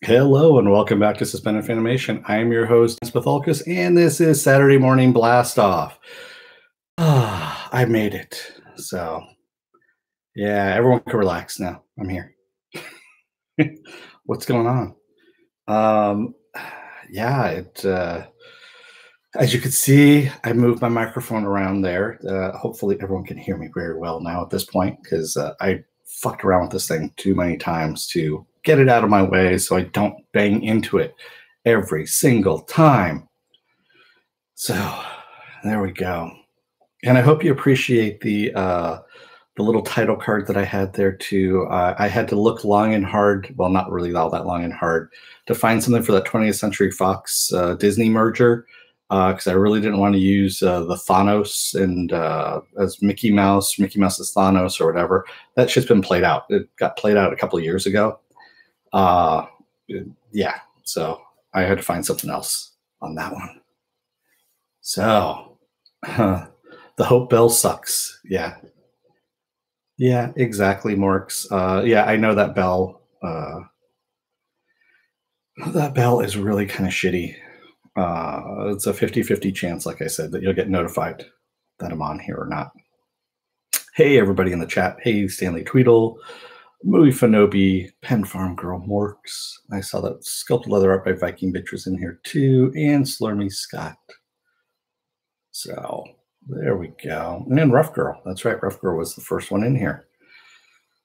Hello and welcome back to Suspended Fanimation. I am your host, Spatholkus, and this is Saturday Morning Blast Off. I made it. So, yeah, everyone can relax now. I'm here. What's going on? As you can see, I moved my microphone around there. Hopefully, everyone can hear me very well now at this point because I fucked around with this thing too many times to get it out of my way so I don't bang into it every single time. So there we go. And I hope you appreciate the little title card that I had there too. I had to look long and hard, well, not really all that long and hard, to find something for that 20th Century Fox Disney merger because I really didn't want to use the Thanos and as Mickey Mouse is Thanos or whatever. That shit's been played out. It got played out a couple of years ago. Yeah, so I had to find something else on that one. So the Hope Bell sucks. Yeah, exactly, Morks. Yeah, I know that bell. That bell is really kind of shitty. It's a 50-50 chance, like I said, that you'll get notified that I'm on here or not. Hey, everybody in the chat. Hey, Stanley Tweedle, Movie Fanobi, Pen Farm Girl Morks. I saw that Sculpted Leather Art by Viking Bitch was in here too, and Slurmy Scott. So there we go. And then Rough Girl. That's right. Rough Girl was the first one in here.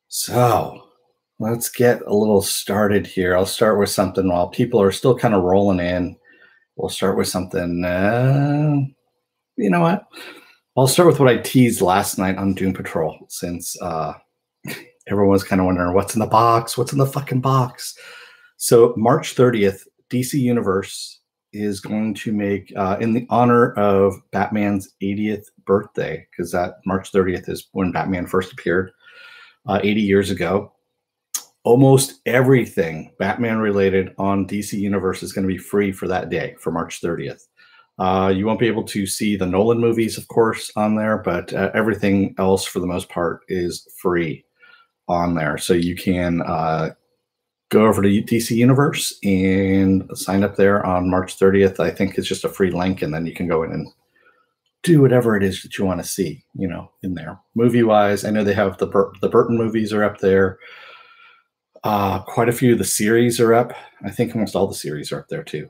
So let's get a little started here. I'll start with something while people are still kind of rolling in. We'll start with something. You know what? I'll start with what I teased last night on Doom Patrol, since everyone was kind of wondering what's in the box, what's in the fucking box. So March 30th, DC Universe is going to make, in the honor of Batman's 80th birthday, because that March 30th is when Batman first appeared 80 years ago. Almost everything Batman related on DC Universe is going to be free for that day, for March 30th. You won't be able to see the Nolan movies, of course, on there, but everything else, for the most part, is free on there. So you can go over to DC Universe and sign up there on March 30th. I think it's just a free link, and then you can go in and do whatever it is that you want to see, you know, in there. Movie-wise, I know they have the Burton movies are up there. Quite a few of the series are up. I think almost all the series are up there too.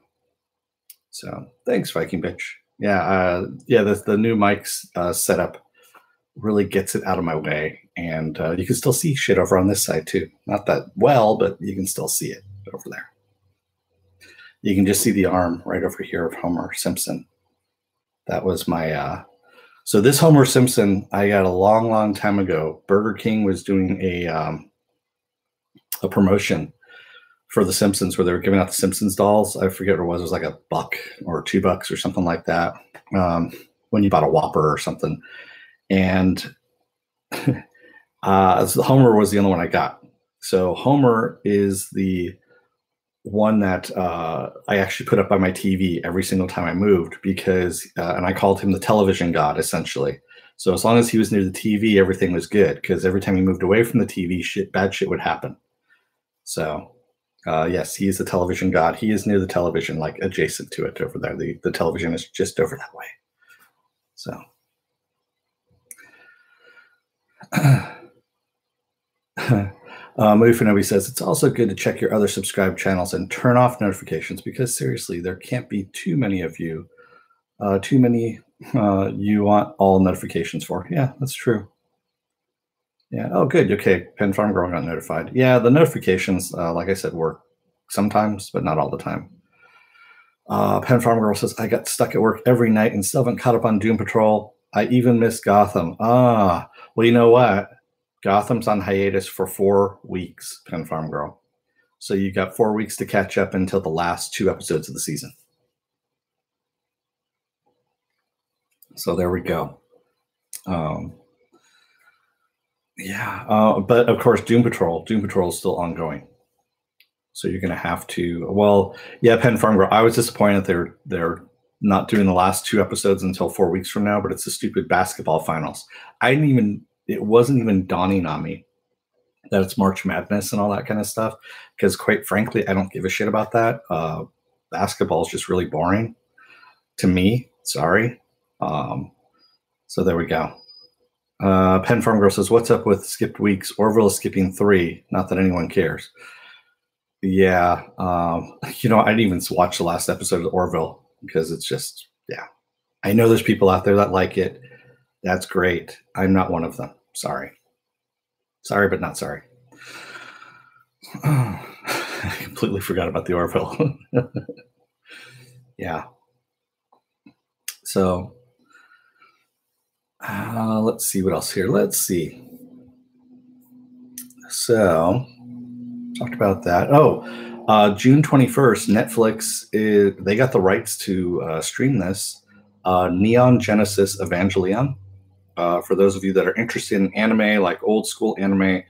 So thanks, Viking Bitch. Yeah, the new mic's setup really gets it out of my way, and you can still see shit over on this side too. Not that well, but you can still see it over there. You can just see the arm right over here of Homer Simpson. That was my so this Homer Simpson I got a long time ago. Burger King was doing a promotion for the Simpsons where they were giving out the Simpsons dolls. I forget what it was. It was like $1 or $2 or something like that when you bought a Whopper or something. And so Homer was the only one I got. So Homer is the one that I actually put up by my TV every single time I moved because, and I called him the television god, essentially. So as long as he was near the TV, everything was good, because every time he moved away from the TV, bad shit would happen. So, yes, he is the television god. He is near the television, like adjacent to it over there. The television is just over that way. So, Movie Fanobi says, it's also good to check your other subscribed channels and turn off notifications because seriously, there can't be too many of you. Too many you want all notifications for. Yeah, that's true. Yeah. Oh, good. Okay. Pen Farm Girl got notified. Yeah, the notifications, like I said, work sometimes, but not all the time. Pen Farm Girl says, I got stuck at work every night and still haven't caught up on Doom Patrol. I even missed Gotham. Well, you know what? Gotham's on hiatus for 4 weeks, Pen Farm Girl. So you got 4 weeks to catch up until the last 2 episodes of the season. So there we go. But of course, Doom Patrol is still ongoing. So you're going to have to, well, yeah, Pen Farm Girl, I was disappointed they're not doing the last 2 episodes until 4 weeks from now, but it's the stupid basketball finals. It wasn't even dawning on me that it's March Madness and all that kind of stuff. Because quite frankly, I don't give a shit about that. Basketball is just really boring to me. Sorry. So there we go. Penn Farm Girl says, "What's up with skipped weeks? Orville is skipping 3. Not that anyone cares." Yeah. I didn't even watch the last episode of Orville because it's just, yeah. I know there's people out there that like it. That's great. I'm not one of them. Sorry. Sorry, but not sorry. I completely forgot about the Orville. Yeah. So let's see what else here. Let's see. So talked about that. June 21st, Netflix, they got the rights to stream this. Neon Genesis Evangelion. For those of you that are interested in anime, like old school anime,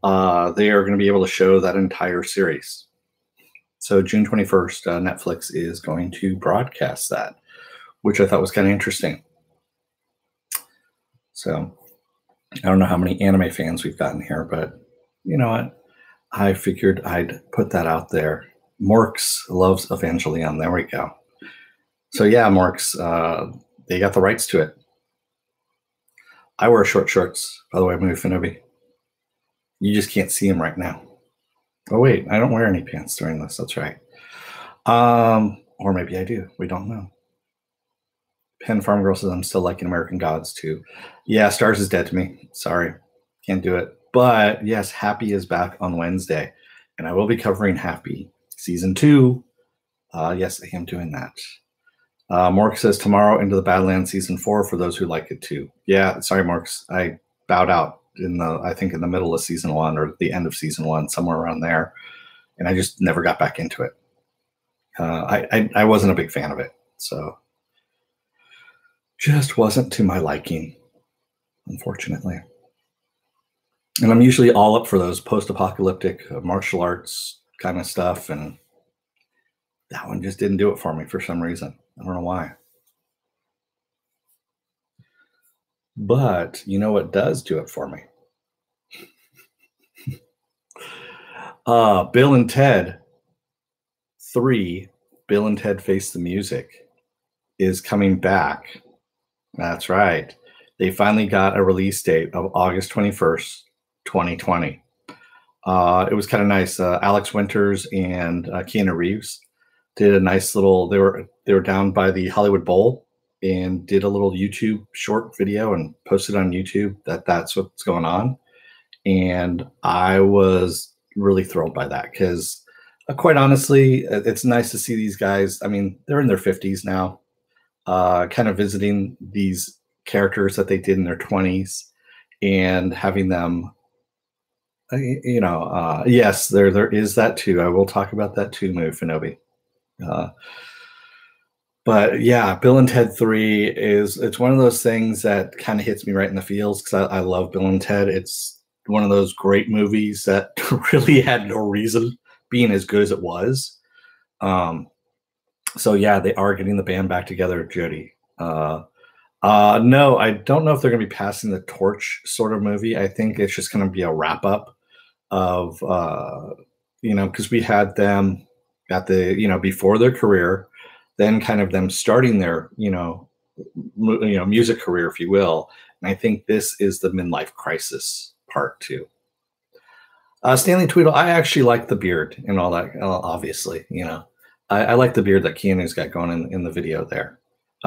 they are going to be able to show that entire series. So June 21st, Netflix is going to broadcast that, which I thought was kind of interesting. So I don't know how many anime fans we've gotten here, but you know what? I figured I'd put that out there. Morks loves Evangelion. There we go. So yeah, Morks, they got the rights to it. I wear short shorts, by the way, Mufinobi. You just can't see them right now. Oh wait, I don't wear any pants during this. That's right. Or maybe I do. We don't know. Penn Farm Girl says, "I'm still liking American Gods too." Yeah, Stars is dead to me. Sorry, can't do it. But yes, Happy is back on Wednesday, and I will be covering Happy season 2. Yes, I am doing that. Mork says, "Tomorrow Into the Badlands season 4 for those who like it too." Yeah, sorry, Morks. I bowed out I think in the middle of season 1 or the end of season 1, somewhere around there, and I just never got back into it. I wasn't a big fan of it, so just wasn't to my liking, unfortunately. And I'm usually all up for those post-apocalyptic martial arts kind of stuff, and that one just didn't do it for me for some reason. I don't know why. But you know what does do it for me? Bill and Ted 3, Bill and Ted Face the Music, is coming back. That's right. They finally got a release date of August 21st, 2020. It was kind of nice. Alex Winters and Keanu Reeves did a nice little. They were down by the Hollywood Bowl and did a little YouTube short video and posted on YouTube that's what's going on. And I was really thrilled by that because, quite honestly, it's nice to see these guys. I mean, they're in their 50s now, kind of visiting these characters that they did in their 20s and having them. Yes, there is that too. I will talk about that too, Mufinobi. But yeah, Bill and Ted 3 it's one of those things that kind of hits me right in the feels because I love Bill and Ted. It's one of those great movies that really had no reason being as good as it was. So yeah, they are getting the band back together, Jody. No, I don't know if they're going to be passing the torch sort of movie. I think it's just going to be a wrap up of, because we had them at the, before their career, then kind of them starting their, music career, if you will. And I think this is the midlife crisis part too. Stanley Tweedle, I actually like the beard and all that. Obviously, I like the beard that Keanu's got going in the video there.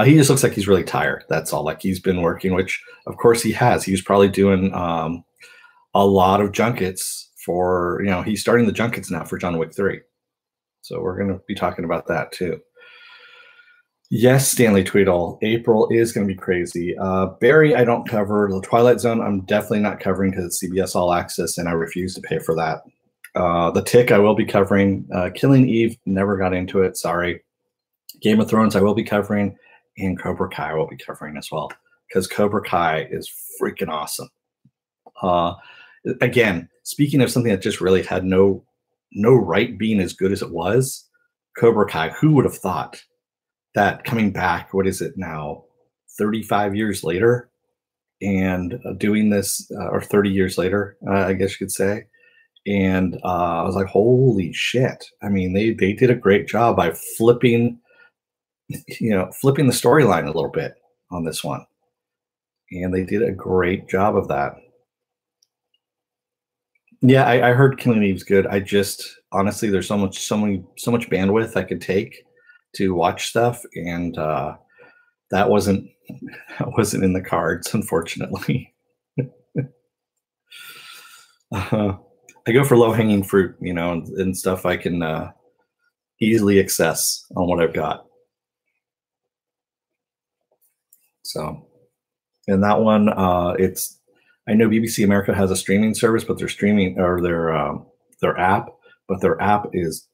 He just looks like he's really tired. That's all. Like he's been working, which of course he has. He's probably doing a lot of junkets for, he's starting the junkets now for John Wick 3. So we're going to be talking about that too. Yes, Stanley Tweedle. April is going to be crazy. Barry, I don't cover. The Twilight Zone, I'm definitely not covering because it's CBS All Access, and I refuse to pay for that. The Tick, I will be covering. Killing Eve, never got into it. Sorry. Game of Thrones, I will be covering. And Cobra Kai, I will be covering as well because Cobra Kai is freaking awesome. Again, speaking of something that just really had no right being as good as it was, Cobra Kai, who would have thought that coming back, what is it now, 35 years later, and doing this, or 30 years later, I guess you could say. And I was like, holy shit. I mean, they did a great job by flipping the storyline a little bit on this one. And they did a great job of that. Yeah, I heard Killing Eve's good. I just honestly, there's so much bandwidth I could take to watch stuff, and that wasn't in the cards, unfortunately. I go for low hanging fruit, and stuff I can easily access on what I've got. So, and that one, I know BBC America has a streaming service, but their app, but their app is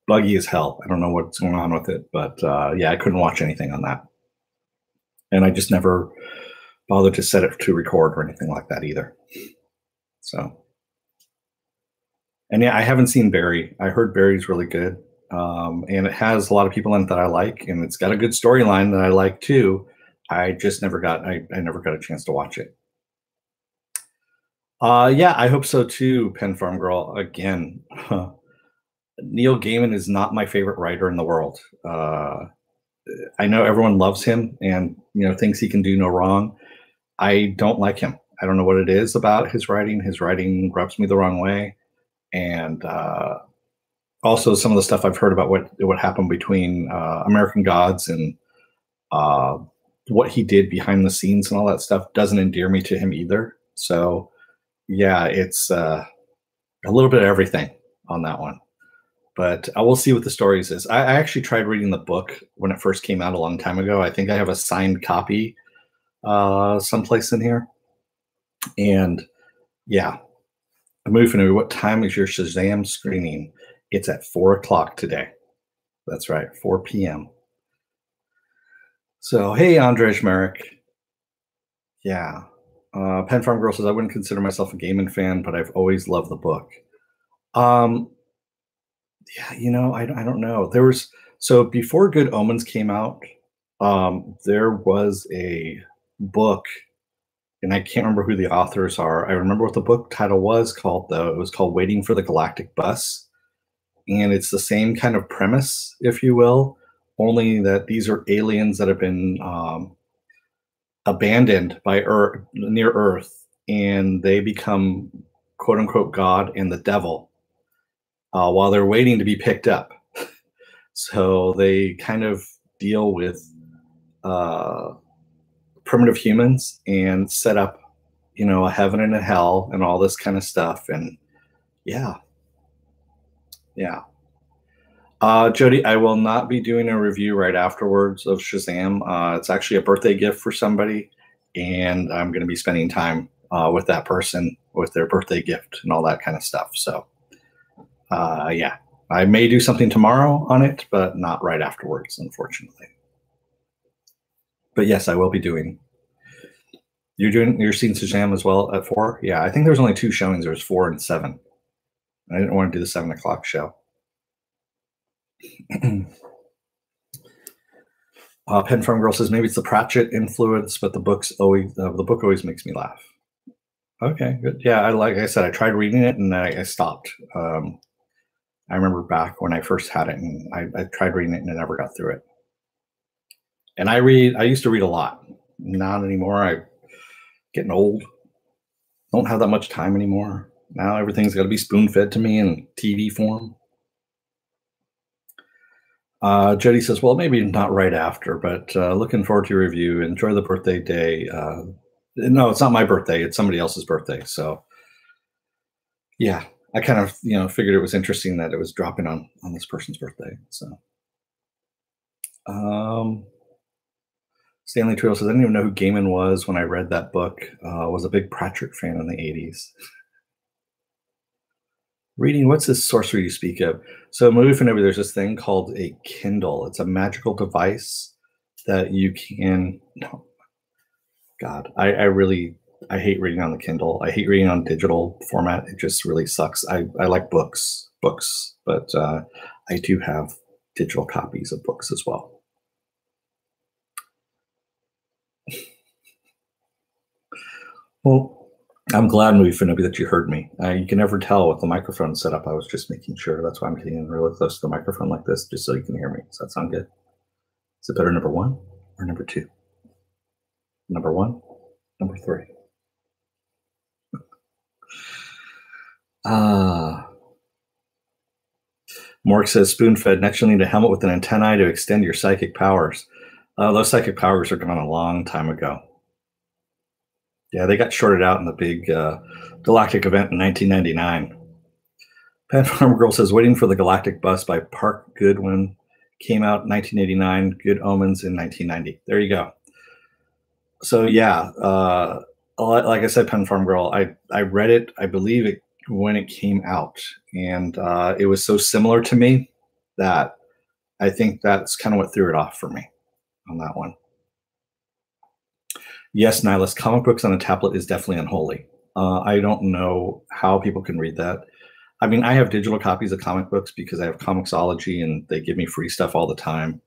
buggy as hell. I don't know what's going on with it, but yeah, I couldn't watch anything on that, and I just never bothered to set it to record or anything like that either. So, and yeah, I haven't seen Barry. I heard Barry's really good, and it has a lot of people in it that I like, and it's got a good storyline that I like too. I just never got I never got a chance to watch it. Yeah, I hope so too, Pen Farm Girl. Again, Neil Gaiman is not my favorite writer in the world. I know everyone loves him and thinks he can do no wrong. I don't like him. I don't know what it is about his writing. His writing rubs me the wrong way, and also some of the stuff I've heard about what happened between American Gods and what he did behind the scenes and all that stuff doesn't endear me to him either. So yeah, it's a little bit of everything on that one. But I will see what the stories is. I actually tried reading the book when it first came out a long time ago. I think I have a signed copy someplace in here. And yeah, I'm moving to what time is your Shazam screening? It's at 4:00 today. That's right, 4 p.m. So, hey, Andrej Merrick. Yeah. Pen Farm Girl says, I wouldn't consider myself a Gaiman fan, but I've always loved the book. Yeah, I don't know. So before Good Omens came out, there was a book, and I can't remember who the authors are. I remember what the book title was called, though. It was called Waiting for the Galactic Bus. And it's the same kind of premise, if you will, only that these are aliens that have been abandoned by Earth, near Earth, and they become quote unquote God and the devil while they're waiting to be picked up. So they kind of deal with primitive humans and set up, a heaven and a hell and all this kind of stuff. And yeah. Jody, I will not be doing a review right afterwards of Shazam. It's actually a birthday gift for somebody, and I'm going to be spending time with that person with their birthday gift and all that kind of stuff. So, yeah, I may do something tomorrow on it, but not right afterwards, unfortunately. But yes, I will be doing. You're seeing Shazam as well at 4? Yeah, I think there's only 2 showings. There's 4 and 7. I didn't want to do the 7 o'clock show. Pen Farm Girl says maybe it's the Pratchett influence, but the book always makes me laugh. Okay, good. Yeah, like I said, I tried reading it and I stopped. I remember back when I first had it, and I tried reading it and I never got through it. And I used to read a lot. Not anymore. I'm getting old. Don't have that much time anymore. Now everything's got to be spoon-fed to me in TV form. Jody says, well, maybe not right after, but looking forward to your review. Enjoy the birthday day. No, it's not my birthday. It's somebody else's birthday. So, yeah, I kind of, figured it was interesting that it was dropping on this person's birthday. So, Stanley Twill says, I didn't even know who Gaiman was when I read that book. Was a big Pratchett fan in the 80s. Reading, what's this sorcery you speak of? So moving over, there's this thing called a Kindle. It's a magical device that you can. Oh, God, I hate reading on the Kindle. I hate reading on digital format. It just really sucks. I like books, but I do have digital copies of books as well. Well, I'm glad, Movie Finobi, that you heard me. You can never tell with the microphone set up. I was just making sure. That's why I'm getting in really close to the microphone like this, just so you can hear me. Does that sound good? Is it better number 1 or number 2? Number 1, number 3. Mork says, spoon-fed. Next, you'll need a helmet with an antennae to extend your psychic powers. Those psychic powers are gone a long time ago. Yeah, they got shorted out in the big galactic event in 1999. Pan Farm Girl says, waiting for the Galactic Bus by Park Goodwin. Came out in 1989. Good Omens in 1990. There you go. So, yeah, like I said, Pen Farm Girl, I read it, I believe it, when it came out. And it was so similar to me that I think that's kind of what threw it off for me on that one. Yes, Nihilus, comic books on a tablet is definitely unholy. I don't know how people can read that. I mean, I have digital copies of comic books because I have Comixology and they give me free stuff all the time.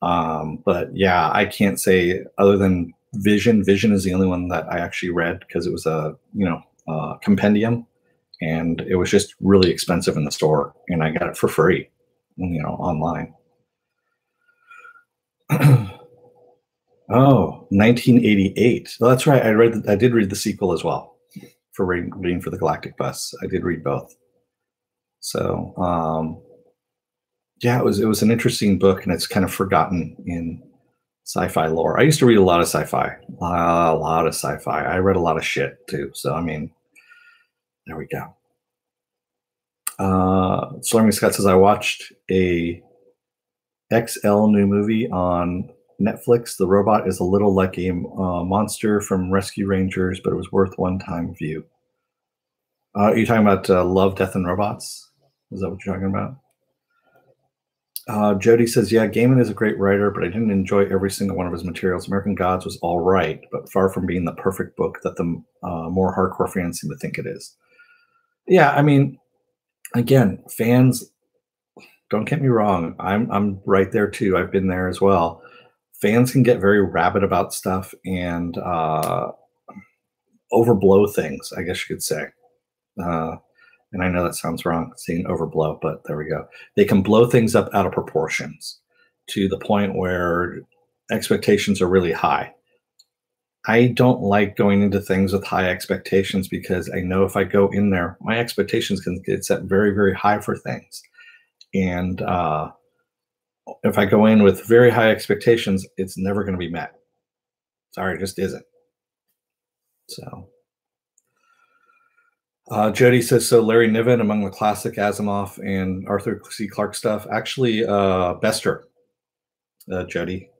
But yeah, I can't say other than Vision. Vision is the only one that I actually read because it was a compendium, and it was just really expensive in the store, and I got it for free, online. Oh, 1988. Well, that's right. I did read the sequel as well for reading for the Galactic Bus. I did read both. So, yeah, it was an interesting book, and it's kind of forgotten in sci-fi lore. I used to read a lot of sci-fi. I read a lot of shit too. So, I mean, there we go. Slurming Scott says, I watched a XL new movie on Netflix. The robot is a little like a monster from Rescue Rangers, but it was worth one-time view. Are you talking about Love, Death, and Robots? Is that what you're talking about? Jody says, yeah, Gaiman is a great writer, but I didn't enjoy every single one of his materials. American Gods was all right, but far from being the perfect book that the more hardcore fans seem to think it is. Yeah, I mean, again, fans, don't get me wrong. I'm right there too. I've been there as well. Fans can get very rabid about stuff and overblow things, I guess you could say. And I know that sounds wrong, saying overblow, but there we go. They can blow things up out of proportions to the point where expectations are really high. I don't like going into things with high expectations because I know if I go in there, my expectations can get set very, very high for things. And if I go in with very high expectations, it's never going to be met. Sorry, it just isn't. So. Jody says, so Larry Niven among the classic Asimov and Arthur C. Clarke stuff. Actually, Bester, Jody.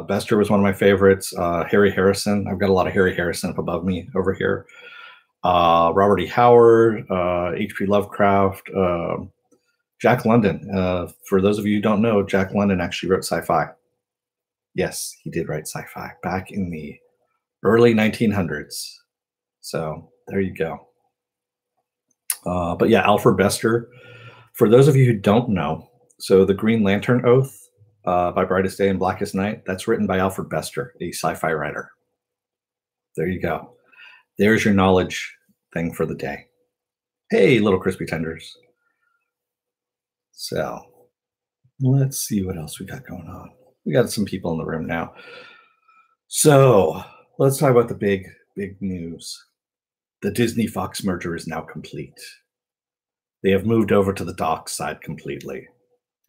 Bester was one of my favorites. Harry Harrison. I've got a lot of Harry Harrison up above me over here. Robert E. Howard, H.P. Lovecraft, Jack London. For those of you who don't know, Jack London actually wrote sci-fi. Yes, he did write sci-fi back in the early 1900s. So there you go. But yeah, Alfred Bester. For those of you who don't know, so the Green Lantern Oath by Brightest Day and Blackest Night, that's written by Alfred Bester, a sci-fi writer. There you go. There's your knowledge thing for the day. Hey, little crispy tenders. So let's see what else we got going on. We got some people in the room now. So let's talk about the big news. The Disney-Fox merger is now complete. They have moved over to the dock side completely.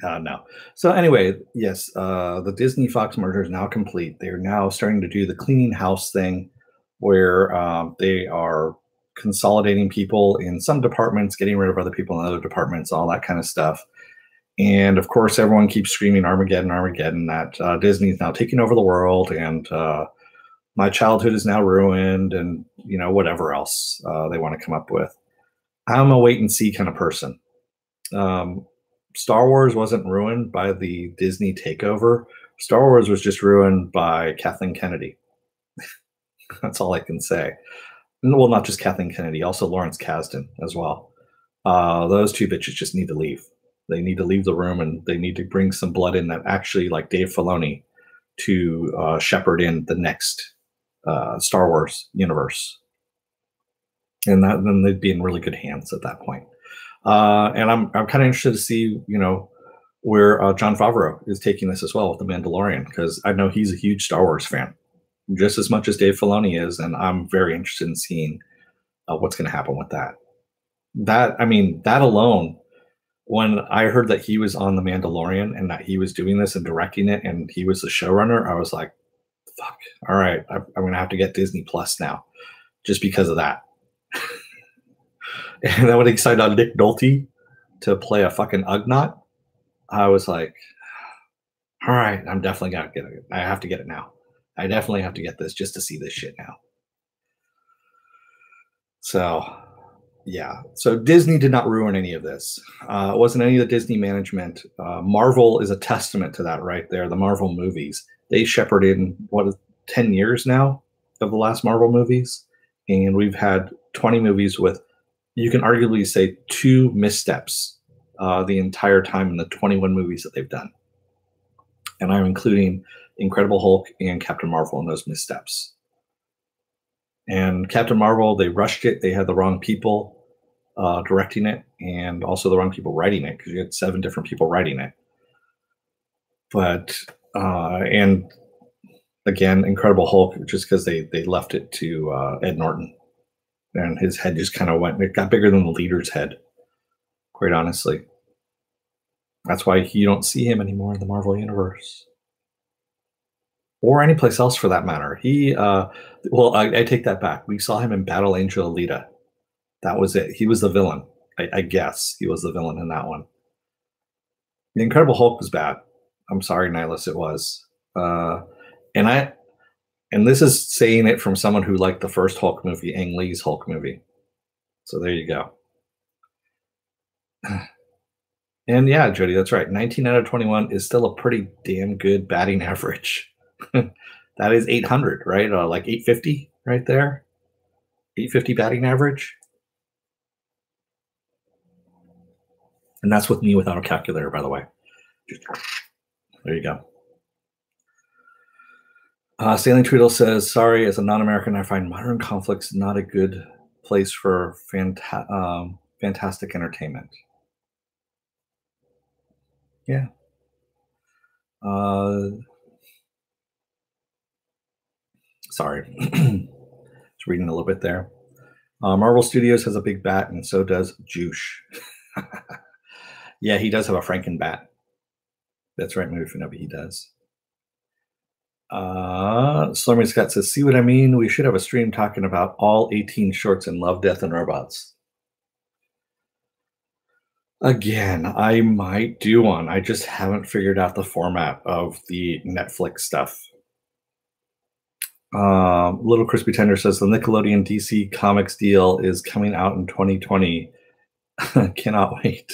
No. So anyway, yes, the Disney-Fox merger is now complete. They are now starting to do the cleaning house thing where they are consolidating people in some departments, getting rid of other people in other departments, all that kind of stuff. And of course, everyone keeps screaming Armageddon, Armageddon, that Disney is now taking over the world and my childhood is now ruined and, whatever else they want to come up with. I'm a wait and see kind of person. Star Wars wasn't ruined by the Disney takeover. Star Wars was just ruined by Kathleen Kennedy. That's all I can say. Well, not just Kathleen Kennedy, also Lawrence Kasdan as well. Those two bitches just need to leave. They need to leave the room and they need to bring some blood in that actually, like Dave Filoni, to shepherd in the next Star Wars universe. and then they'd be in really good hands at that point. And I'm kind of interested to see, where Jon Favreau is taking this as well with the Mandalorian, because I know he's a huge Star Wars fan, just as much as Dave Filoni is, and I'm very interested in seeing what's going to happen with that. That alone, when I heard that he was on the Mandalorian and that he was doing this and directing it, and he was the showrunner, I was like, "Fuck! All right, I'm going to have to get Disney Plus now, just because of that." And then when they decided on Nick Nolte to play a fucking Ugnaught, I was like, all right, I'm definitely gonna get it. I have to get it now. I definitely have to get this just to see this shit now. So, yeah. So Disney did not ruin any of this. It wasn't any of the Disney management. Marvel is a testament to that right there. The Marvel movies. They shepherded in 10 years now of the last Marvel movies. And we've had 20 movies with, you can arguably say, 2 missteps the entire time in the 21 movies that they've done. And I'm including Incredible Hulk and Captain Marvel in those missteps. And Captain Marvel, they rushed it. They had the wrong people directing it, and also the wrong people writing it, because you had 7 different people writing it. But and again, Incredible Hulk, just because they left it to Ed Norton, and his head just kind of went. It got bigger than the leader's head, quite honestly. That's why you don't see him anymore in the Marvel universe, or any place else for that matter. I take that back. We saw him in Battle Angel Alita. That was it. He was the villain. I guess he was the villain in that one. The Incredible Hulk was bad. I'm sorry, Nihilus, it was. And this is saying it from someone who liked the first Hulk movie, Ang Lee's Hulk movie. So there you go. And yeah, Jody, that's right. 19 out of 21 is still a pretty damn good batting average. That is 800, right? Like 850 right there. 850 batting average. And that's with me without a calculator, by the way. There you go. Stanley Tweedle says, sorry, as a non-American, I find modern conflicts not a good place for fantastic entertainment. Yeah. Sorry. Just reading a little bit there. Marvel Studios has a big bat, and so does Juice. Yeah, he does have a Franken bat. That's right, movie Finobi, he does. Slurmy Scott says, see what I mean? We should have a stream talking about all 18 shorts in Love, Death, and Robots. Again, I might do one. I just haven't figured out the format of the Netflix stuff. Little Crispy Tender says the Nickelodeon DC Comics deal is coming out in 2020. Cannot wait.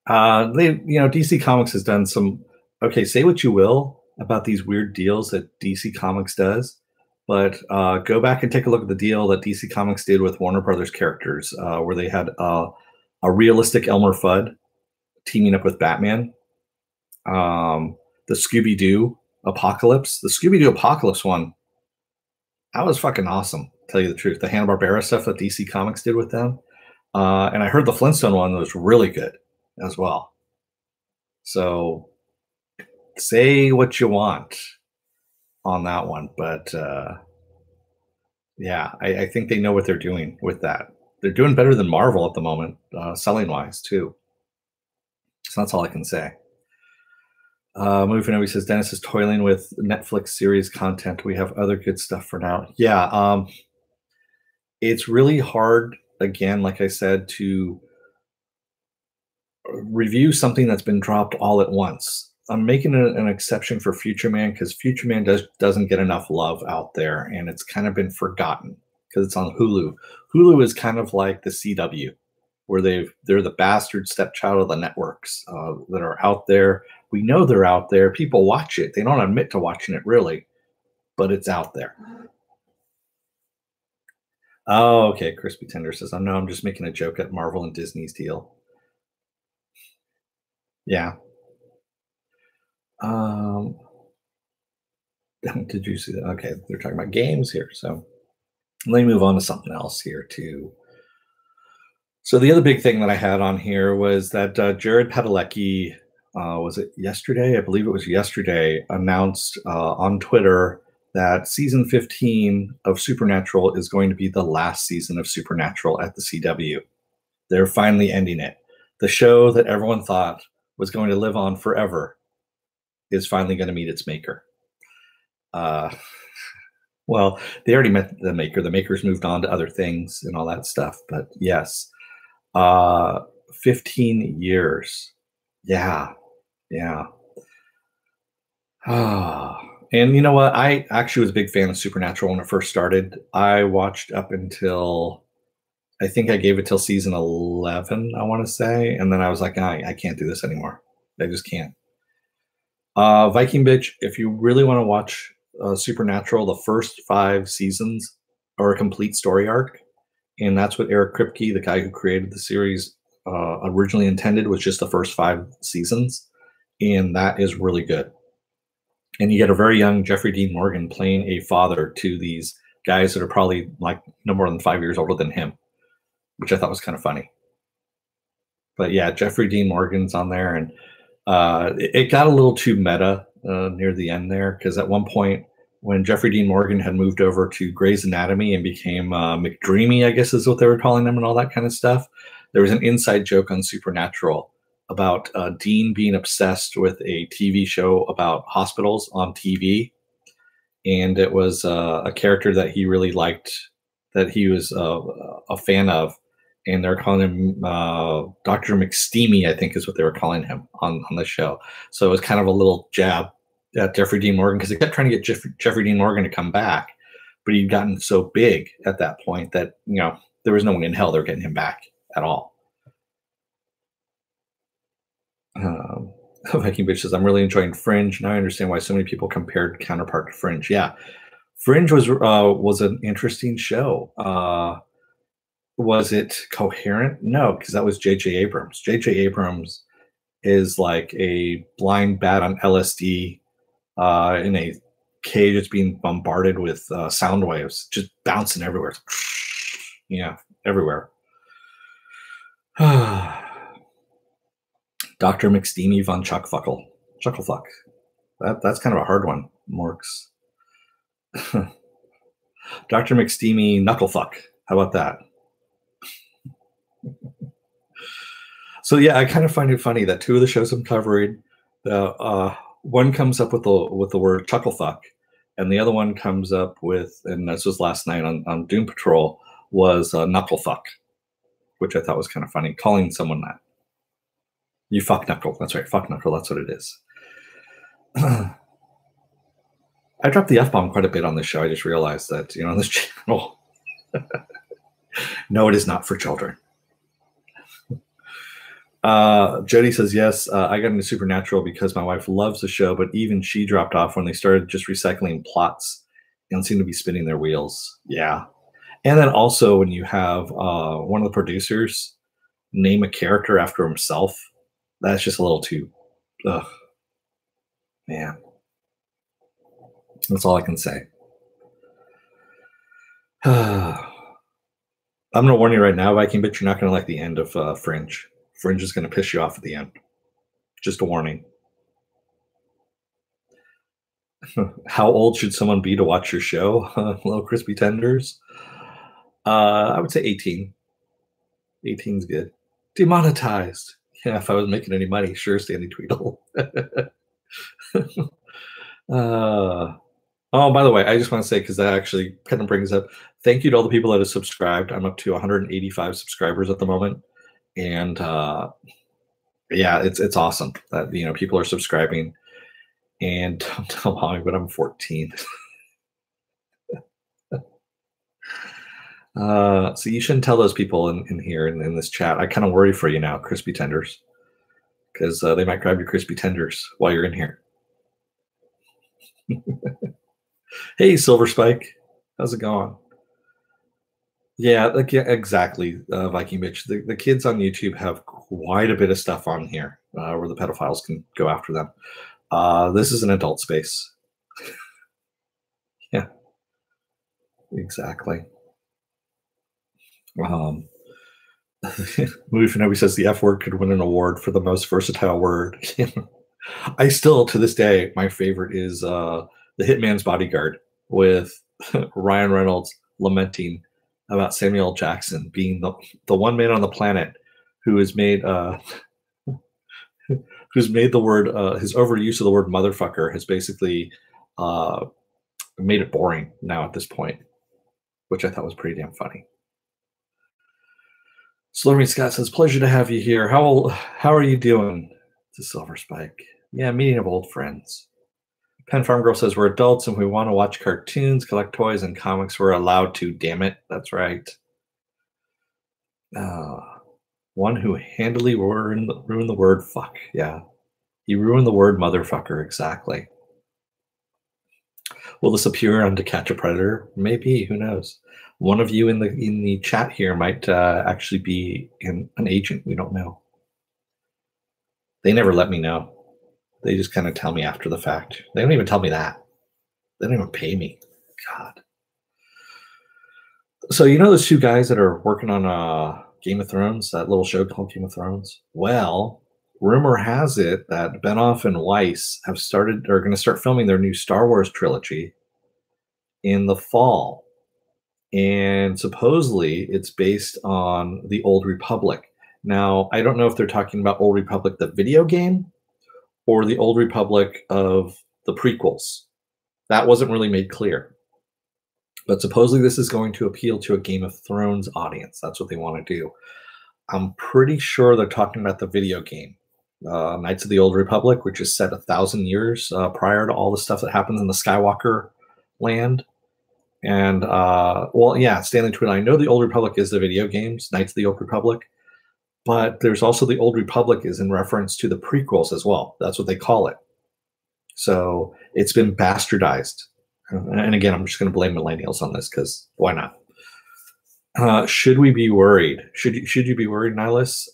DC Comics has done some. Okay, say what you will about these weird deals that DC Comics does, but go back and take a look at the deal that DC Comics did with Warner Brothers characters, where they had a realistic Elmer Fudd teaming up with Batman. The Scooby-Doo Apocalypse. The Scooby-Doo Apocalypse one, that was fucking awesome, to tell you the truth. The Hanna-Barbera stuff that DC Comics did with them. And I heard the Flintstone one was really good as well. So say what you want on that one. But yeah, I think they know what they're doing with that. They're doing better than Marvel at the moment, selling-wise, too. So that's all I can say. Movie Finobi says, Dennis is toiling with Netflix series content. We have other good stuff for now. Yeah, it's really hard, again, like I said, to review something that's been dropped all at once. I'm making an exception for Future Man, because Future Man doesn't get enough love out there, and it's kind of been forgotten because it's on Hulu. Hulu is kind of like the CW, where they're the bastard stepchild of the networks that are out there. We know they're out there. People watch it. They don't admit to watching it, really, but it's out there. Oh, okay. Crispy Tender says, I know I'm just making a joke at Marvel and Disney's deal. Yeah. Did you see that? Okay, they're talking about games here. So Let me move on to something else here too. So the other big thing that I had on here was that Jared Padalecki, was it yesterday? I believe it was yesterday, announced on Twitter that season 15 of Supernatural is going to be the last season of Supernatural at the CW. They're finally ending it. The show that everyone thought was going to live on forever is finally going to meet its maker. Well, they already met the maker. The maker's moved on to other things and all that stuff. But yes, 15 years. Yeah. And you know what? I actually was a big fan of Supernatural when it first started. I watched up until, I think I gave it till season 11, I want to say. And then I was like, I can't do this anymore. I just can't. Viking Bitch, if you really want to watch Supernatural, the first 5 seasons are a complete story arc. And that's what Eric Kripke, the guy who created the series, originally intended, was just the first 5 seasons. And that is really good. And you get a very young Jeffrey Dean Morgan playing a father to these guys that are probably like no more than 5 years older than him, which I thought was kind of funny. But yeah, Jeffrey Dean Morgan's on there, and it got a little too meta near the end there, because at one point when Jeffrey Dean Morgan had moved over to Grey's Anatomy and became McDreamy, I guess is what they were calling him, and all that kind of stuff, there was an inside joke on Supernatural about Dean being obsessed with a TV show about hospitals on TV. And it was a character that he really liked, that he was a fan of. And they're calling him Dr. McSteamy, I think is what they were calling him on the show. So it was kind of a little jab at Jeffrey Dean Morgan, because they kept trying to get Jeffrey Dean Morgan to come back. But he'd gotten so big at that point that, there was no one in hell they were getting him back at all. Viking Bitch says, I'm really enjoying Fringe. Now I understand why so many people compared Counterpart to Fringe. Yeah, Fringe was an interesting show. Was it coherent? No, because that was J.J. Abrams. J.J. Abrams is like a blind bat on LSD in a cage that's being bombarded with sound waves, just bouncing everywhere. Yeah, everywhere. Dr. McSteamy von Chucklefuck. That's kind of a hard one, Morks. Dr. McSteamy Knucklefuck. How about that? So yeah, I kind of find it funny that 2 of the shows I'm covering, one comes up with the word chucklefuck, and the other one comes up with, and this was last night on Doom Patrol, was knucklefuck, which I thought was kind of funny, calling someone that. You fuck knuckle. That's right, fuck knuckle. That's what it is. I dropped the F-bomb quite a bit on this show. I just realized that, on this channel. No, it is not for children. Jody says, yes, I got into Supernatural because my wife loves the show, but even she dropped off when they started just recycling plots and seemed to be spinning their wheels. Yeah. And then also when you have one of the producers name a character after himself, that's just a little too, man. That's all I can say. I'm going to warn you right now, Viking, but you're not going to like the end of Fringe. Fringe is going to piss you off at the end. Just a warning. How old should someone be to watch your show? Little Crispy Tenders? I would say 18. 18 is good. Demonetized. Yeah, if I was making any money, sure, Stanley Tweedle. Oh, by the way, I just want to say, because that actually kind of brings up, thank you to all the people that have subscribed. I'm up to 185 subscribers at the moment. And yeah, it's awesome that, people are subscribing. And don't tell mommy, but I'm 14. So you shouldn't tell those people in here in this chat. I kind of worry for you now, Crispy Tenders, because they might grab your Crispy Tenders while you're in here. Hey, Silver Spike, how's it going? Yeah, exactly, Viking Bitch. The kids on YouTube have quite a bit of stuff on here where the pedophiles can go after them. This is an adult space. Yeah, exactly. Um, Movie Fanobi says the F word could win an award for the most versatile word. I still, to this day, my favorite is The Hitman's Bodyguard with Ryan Reynolds lamenting about Samuel L. Jackson being the one man on the planet who has made who's made the word his overuse of the word motherfucker has basically made it boring now at this point, which I thought was pretty damn funny. Slurmy Scott says, pleasure to have you here. How are you doing? To Silver Spike. Yeah, meeting of old friends. Pen Farm Girl says, we're adults and we want to watch cartoons, collect toys, and comics. We're allowed to, damn it. That's right. One who handily ruined the word fuck. Yeah. He ruined the word motherfucker, exactly. Will this appear on To Catch a Predator? Maybe, who knows? One of you in the chat here might actually be an agent. We don't know. They never let me know. They just kind of tell me after the fact. They don't even tell me that. They don't even pay me. God. So you know those two guys that are working on Game of Thrones, that little show called Game of Thrones? Well, rumor has it that Benioff and Weiss are going to start filming their new Star Wars trilogy in the fall. And supposedly it's based on the Old Republic. Now, I don't know if they're talking about Old Republic, the video game, or the Old Republic of the prequels. That wasn't really made clear. But supposedly this is going to appeal to a Game of Thrones audience. That's what they want to do. I'm pretty sure they're talking about the video game, Knights of the Old Republic, which is set 1,000 years prior to all the stuff that happens in the Skywalker land. And, well, yeah, Stanley Tweed, I know the Old Republic is the video games, Knights of the Old Republic, but there's also the Old Republic is in reference to the prequels as well. That's what they call it. So it's been bastardized. And again, I'm just going to blame millennials on this because why not? Should we be worried? Should you be worried, Nihilus?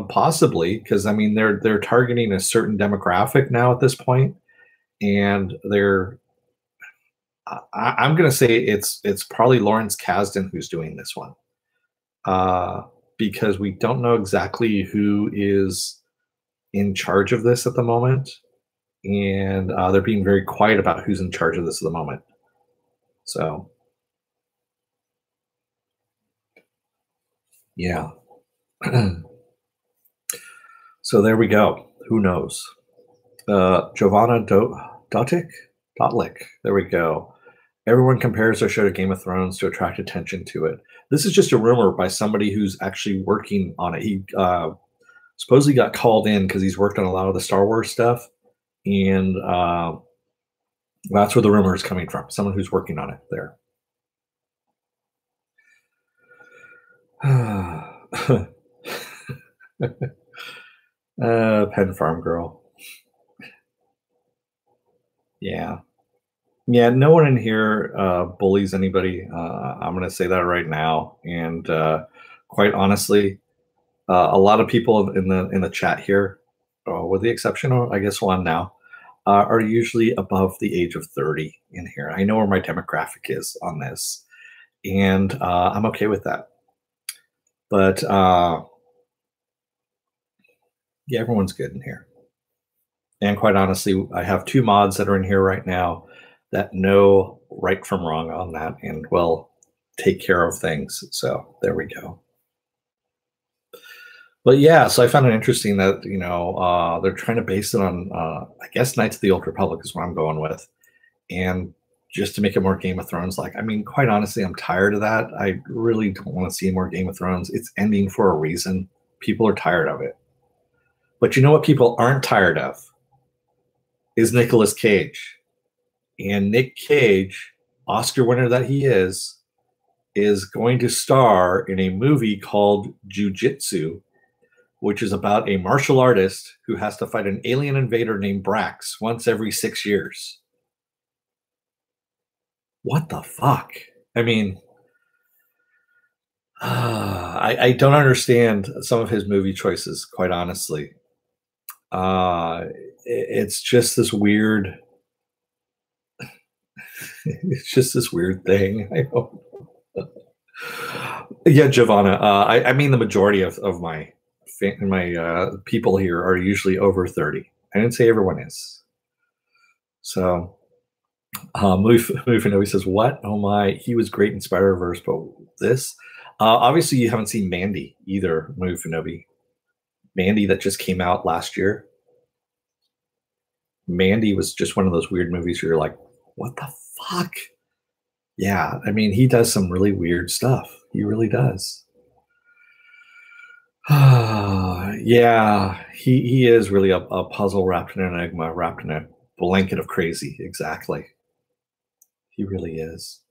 Possibly, because I mean they're targeting a certain demographic now at this point, and I'm going to say it's probably Lawrence Kasdan who's doing this one, because we don't know exactly who is in charge of this at the moment, and they're being very quiet about who's in charge of this at the moment. So, yeah. So there we go. Who knows? Giovanna Dotlik. There we go. Everyone compares their show to Game of Thrones to attract attention to it. This is just a rumor by somebody who's actually working on it. He supposedly got called in because he's worked on a lot of the Star Wars stuff. And that's where the rumor is coming from. Someone who's working on it there. Pen Farm Girl. Yeah. Yeah, no one in here bullies anybody. I'm going to say that right now. And quite honestly, a lot of people in the chat here, with the exception of, I guess, one now, are usually above the age of 30 in here. I know where my demographic is on this, and I'm okay with that. But yeah, everyone's good in here. And quite honestly, I have two mods that are in here right now that know right from wrong on that and will take care of things. So there we go. But yeah, so I found it interesting that, you know, they're trying to base it on, I guess, Knights of the Old Republic is what I'm going with. And just to make it more Game of Thrones like. I mean, quite honestly, I'm tired of that. I really don't want to see more Game of Thrones. It's ending for a reason. People are tired of it. But you know what people aren't tired of? Is Nicolas Cage. And Nick Cage, Oscar winner that he is going to star in a movie called Jiu-Jitsu, which is about a martial artist who has to fight an alien invader named Brax once every 6 years. What the fuck? I mean, I don't understand some of his movie choices, quite honestly. It's just this weird... It's just this weird thing. I don't know. Yeah, Giovanna. I mean, the majority of my people here are usually over 30. I didn't say everyone is. So, Mufinobi says, "What? Oh my, he was great in Spider-Verse, but this." Obviously, you haven't seen Mandy either, Mufinobi. Mandy that just came out last year. Mandy was just one of those weird movies where you're like, "What the fuck?" Yeah, I mean, he does some really weird stuff. He really does. Yeah, he is really a puzzle wrapped in an enigma, wrapped in a blanket of crazy. Exactly. He really is.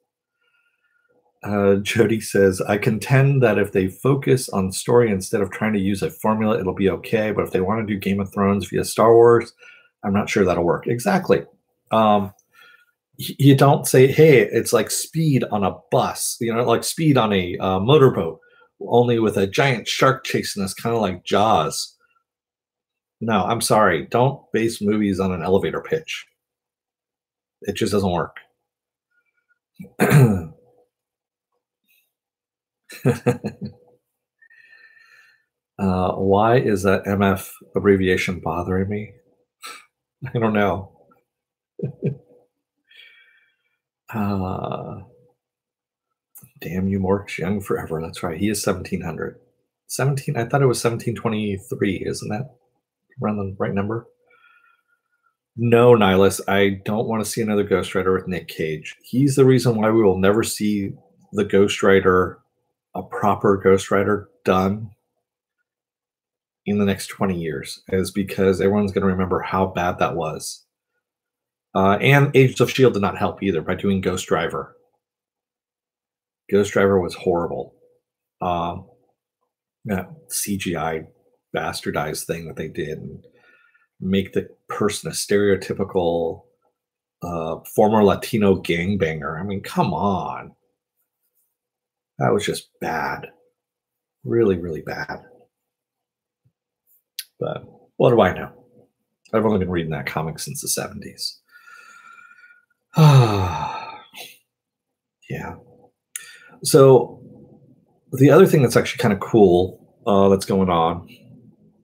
Jody says, I contend that if they focus on story instead of trying to use a formula, it'll be okay. But if they want to do Game of Thrones via Star Wars, I'm not sure that'll work. Exactly. You don't say, hey, it's like Speed on a bus, like Speed on a motorboat, only with a giant shark chasing us, kind of like Jaws. No, I'm sorry. Don't base movies on an elevator pitch. It just doesn't work. Why is that MF abbreviation bothering me? I don't know. Damn you, Mork's young forever. That's right. He is 1700. 17. I thought it was 1723. Isn't that around the right number? No, Nihilus. I don't want to see another Ghost Rider with Nick Cage. He's the reason why we will never see the Ghost Rider, a proper Ghost Rider, done in the next 20 years, is because everyone's going to remember how bad that was. And Agents of S.H.I.E.L.D. did not help either by doing Ghost Driver. Ghost Driver was horrible. That CGI bastardized thing that they did, and make the person a stereotypical former Latino gangbanger. I mean, come on. That was just bad. Really, really bad. But what do I know? I've only been reading that comic since the 70s. Yeah. So the other thing that's actually kind of cool that's going on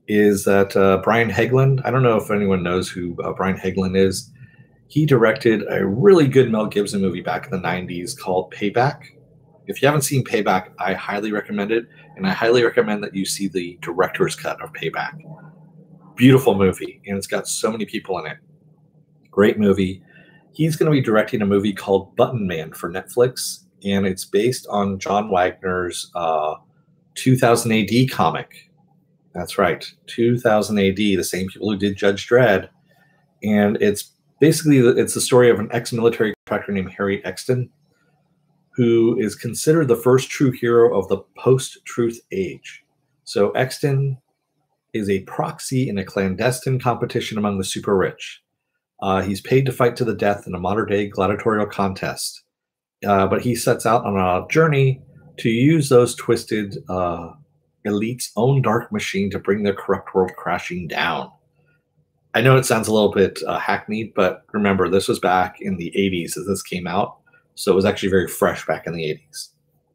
is that Brian Hagelin, I don't know if anyone knows who Brian Hagelin is. He directed a really good Mel Gibson movie back in the 90s called Payback. If you haven't seen Payback, I highly recommend it. And I highly recommend that you see the director's cut of Payback. Beautiful movie. And it's got so many people in it. Great movie. He's going to be directing a movie called Button Man for Netflix. And it's based on John Wagner's 2000 AD comic. That's right. 2000 AD, the same people who did Judge Dredd. And it's basically, it's the story of an ex-military contractor named Harry Exton, who is considered the first true hero of the post-truth age. So Exton is a proxy in a clandestine competition among the super rich. He's paid to fight to the death in a modern-day gladiatorial contest. But he sets out on a journey to use those twisted elite's own dark machine to bring the corrupt world crashing down. I know it sounds a little bit hackneyed, but remember, this was back in the 80s as this came out. So it was actually very fresh back in the 80s.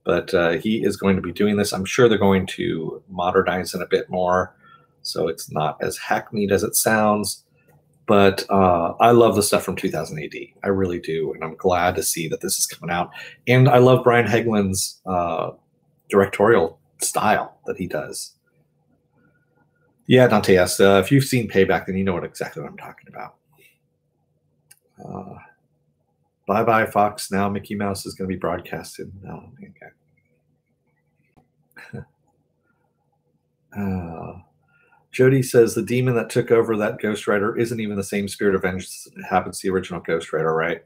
But he is going to be doing this. I'm sure they're going to modernize it a bit more, so it's not as hackneyed as it sounds. But I love the stuff from 2000 AD. I really do. And I'm glad to see that this is coming out. And I love Brian Hagelin's directorial style that he does. Yeah, Dante, yes. If you've seen Payback, then you know exactly what I'm talking about. Bye-bye, Fox. Now Mickey Mouse is going to be broadcasted. No, okay. Jody says the demon that took over that Ghost Rider isn't even the same spirit of vengeance that happens to the original Ghost Rider, right?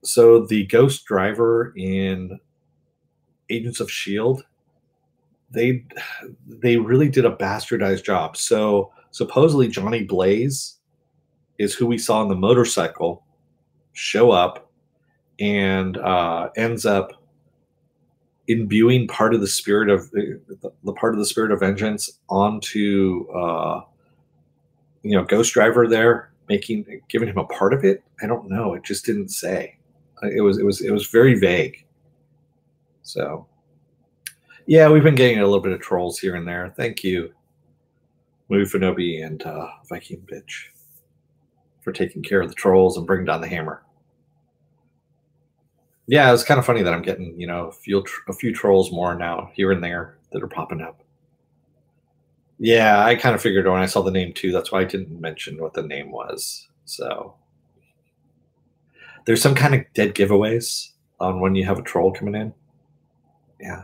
So the Ghost Driver in Agents of S.H.I.E.L.D., they really did a bastardized job. So supposedly Johnny Blaze is who we saw on the motorcycle show up and ends up imbuing part of the spirit of the part of the spirit of vengeance onto Ghost Driver there, giving him a part of it. I don't know. It just didn't say. It was very vague. So, yeah, we've been getting a little bit of trolls here and there. Thank you, Mufinobi and Viking Bitch, for taking care of the trolls and bringing down the hammer. Yeah, it's kind of funny that I'm getting, a few trolls more now here and there that are popping up. Yeah, I kind of figured when I saw the name too. That's why I didn't mention what the name was. So there's some kind of dead giveaways on when you have a troll coming in. Yeah.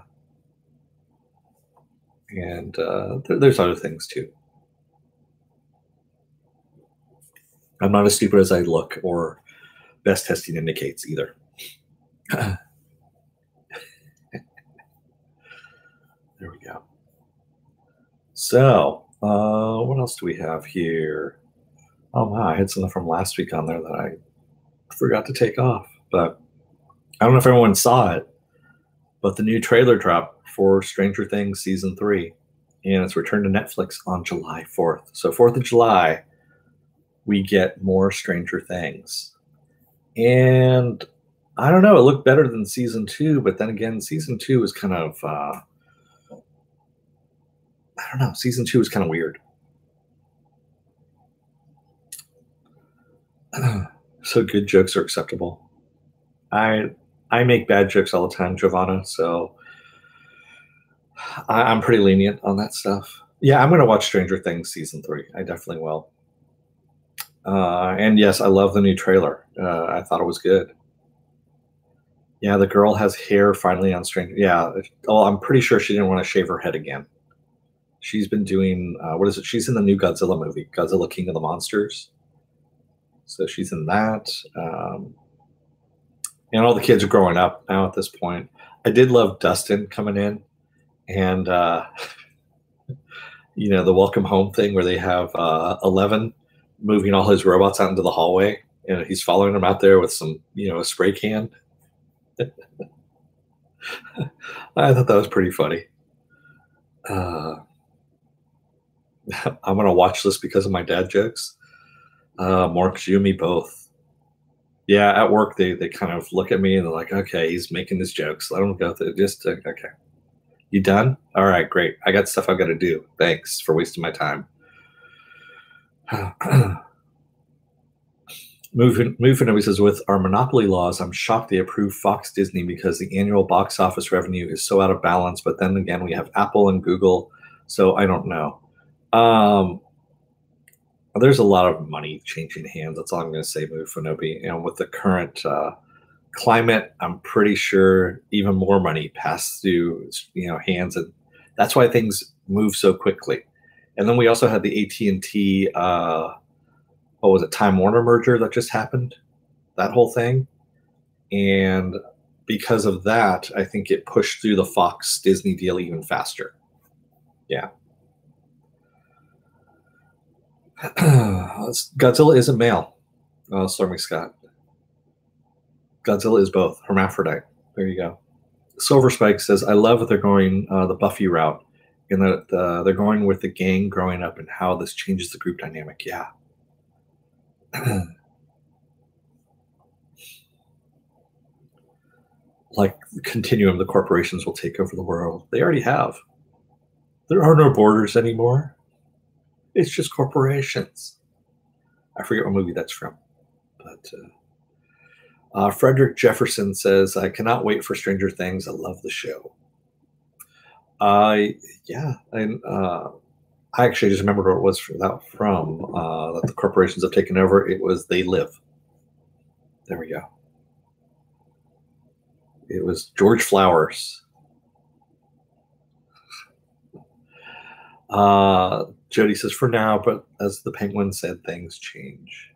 And there's other things too. I'm not as stupid as I look or best testing indicates either. There we go. So, what else do we have here? Oh, wow, I had something from last week on there that I forgot to take off. But I don't know if everyone saw it, but the new trailer dropped for Stranger Things Season 3. And it's returned to Netflix on July 4th. So 4th of July, we get more Stranger Things. And I don't know, it looked better than Season 2. But then again, Season 2 was kind of... I don't know. Season 2 is kind of weird. So good jokes are acceptable. I make bad jokes all the time, Giovanna. So I'm pretty lenient on that stuff. Yeah, I'm going to watch Stranger Things Season 3. I definitely will. And yes, I love the new trailer. I thought it was good. Yeah, the girl has hair finally on Stranger. Yeah. Oh, I'm pretty sure she didn't want to shave her head again. She's been doing, what is it? She's in the new Godzilla movie, Godzilla King of the Monsters. So she's in that. And all the kids are growing up now at this point. I did love Dustin coming in. And, the welcome home thing where they have 11 moving all his robots out into the hallway. And he's following them out there with some, a spray can. I thought that was pretty funny. I'm going to watch this because of my dad jokes. Mark, you and me both. Yeah, at work, they kind of look at me and they're like, okay, he's making his jokes. Let him go through. Okay. You done? All right, great. I got stuff I've got to do. Thanks for wasting my time. Moving says, with our monopoly laws, I'm shocked they approved Fox Disney because the annual box office revenue is so out of balance. But then again, we have Apple and Google, so I don't know. There's a lot of money changing hands. That's all I'm going to say, Mufinobi. With the current climate, I'm pretty sure even more money passed through, hands, and that's why things move so quickly. And then we also had the AT&T, what was it, Time Warner merger that just happened, that whole thing. And because of that, I think it pushed through the Fox Disney deal even faster. Yeah. Godzilla isn't male. Oh, Stormy Scott. Godzilla is both. Hermaphrodite. There you go. Silver Spike says, I love that they're going the Buffy route, and that they're going with the gang growing up and how this changes the group dynamic. Yeah. Like the continuum, the corporations will take over the world. They already have. There are no borders anymore. It's just corporations. I forget what movie that's from. But Frederick Jefferson says, I cannot wait for Stranger Things. I love the show. Yeah. And I actually just remembered what it was from that the corporations have taken over. It was They Live. There we go. It was George Flowers. Jody says, for now, but as the Penguin said, things change.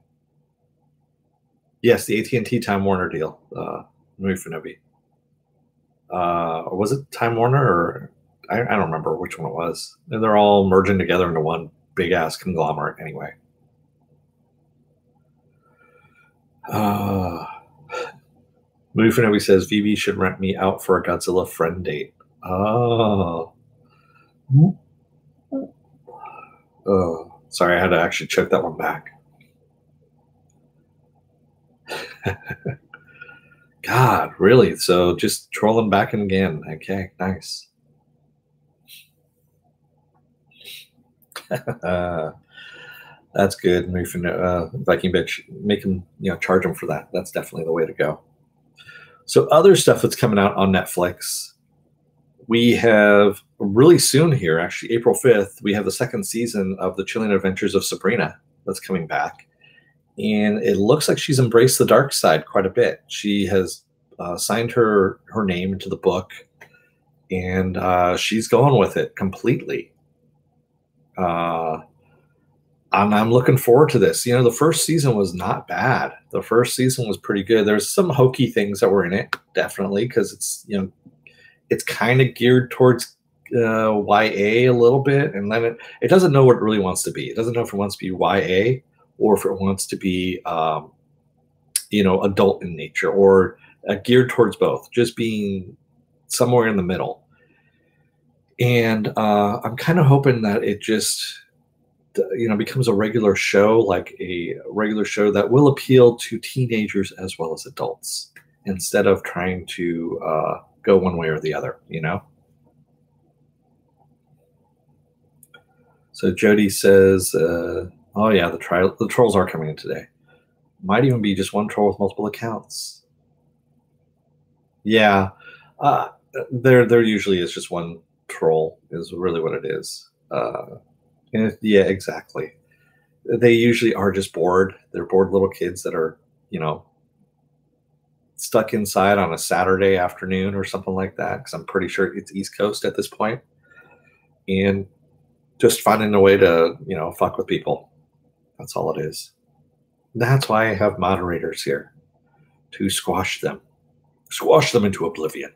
Yes, the AT&T Time Warner deal. Mufinobi. Was it Time Warner or I don't remember which one it was. And they're all merging together into one big ass conglomerate anyway. Mufinobi says, VB should rent me out for a Godzilla friend date. Oh. Oh, sorry, I had to actually check that one back. God, really? So just trolling back in again. Okay, nice. That's good. Viking bitch, make him, charge him for that. That's definitely the way to go. So other stuff that's coming out on Netflix, we have really soon here, actually April 5th, we have the second season of the Chilean Adventures of Sabrina that's coming back. And it looks like she's embraced the dark side quite a bit. She has signed her name into the book, and she's going with it completely. I'm looking forward to this. The first season was not bad. The first season was pretty good. There's some hokey things that were in it, definitely, because it's kind of geared towards YA a little bit, and then it doesn't know what it really wants to be. It doesn't know if it wants to be YA or if it wants to be, adult in nature, or geared towards both, just being somewhere in the middle. And I'm kind of hoping that it just, becomes a regular show, like a regular show that will appeal to teenagers as well as adults, instead of trying to go one way or the other, So Jody says, oh yeah, the trolls are coming in today. Might even be just one troll with multiple accounts. Yeah, there usually is just one troll, is really what it is. Yeah, exactly. They usually are just bored. They're bored little kids that are, stuck inside on a Saturday afternoon or something like that, because I'm pretty sure it's East Coast at this point, and just finding a way to, fuck with people. That's all it is. That's why I have moderators here, to squash them into oblivion.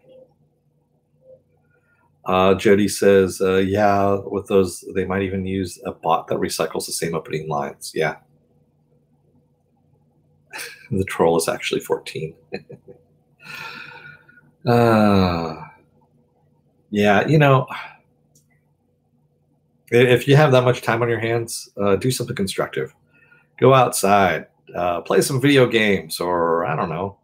Jody says, yeah, with those, they might even use a bot that recycles the same opening lines. Yeah. The troll is actually 14. Yeah, if you have that much time on your hands, do something constructive. Go outside, play some video games, or I don't know,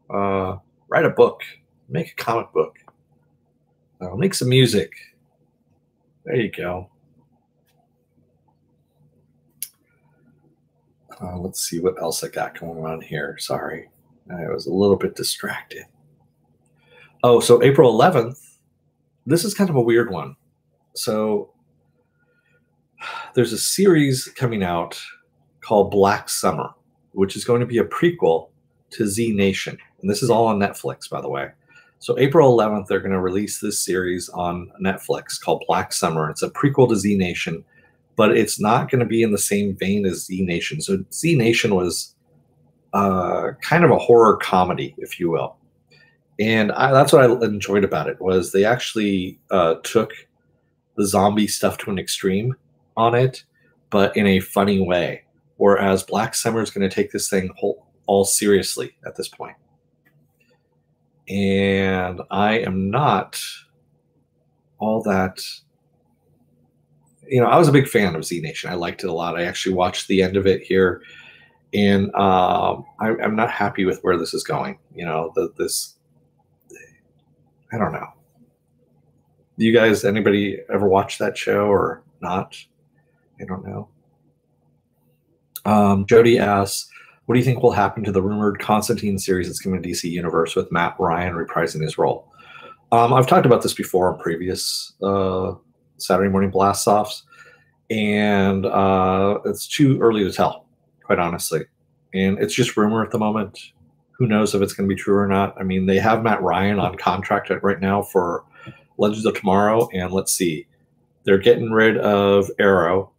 write a book, make a comic book, make some music. There you go. Let's see what else I got going on here. Sorry, I was a little bit distracted. Oh, so April 11th, this is kind of a weird one. So there's a series coming out called Black Summer, which is going to be a prequel to Z Nation. And this is all on Netflix, by the way. So April 11th, they're going to release this series on Netflix called Black Summer. It's a prequel to Z Nation, but it's not going to be in the same vein as Z Nation. So Z Nation was kind of a horror comedy, if you will. And that's what I enjoyed about it, was they actually took the zombie stuff to an extreme on it, but in a funny way. Whereas Black Summer is going to take this thing all seriously at this point. And I am not all that, I was a big fan of Z Nation. I liked it a lot. I actually watched the end of it here, and I'm not happy with where this is going. I don't know. Do you guys, anybody ever watch that show or not? I don't know. Jody asks, what do you think will happen to the rumored Constantine series that's coming to DC Universe with Matt Ryan reprising his role? I've talked about this before on previous Saturday Morning Blast-Offs, and it's too early to tell, quite honestly. And it's just rumor at the moment. Who knows if it's going to be true or not? I mean, they have Matt Ryan on contract right now for Legends of Tomorrow, and let's see. They're getting rid of Arrow.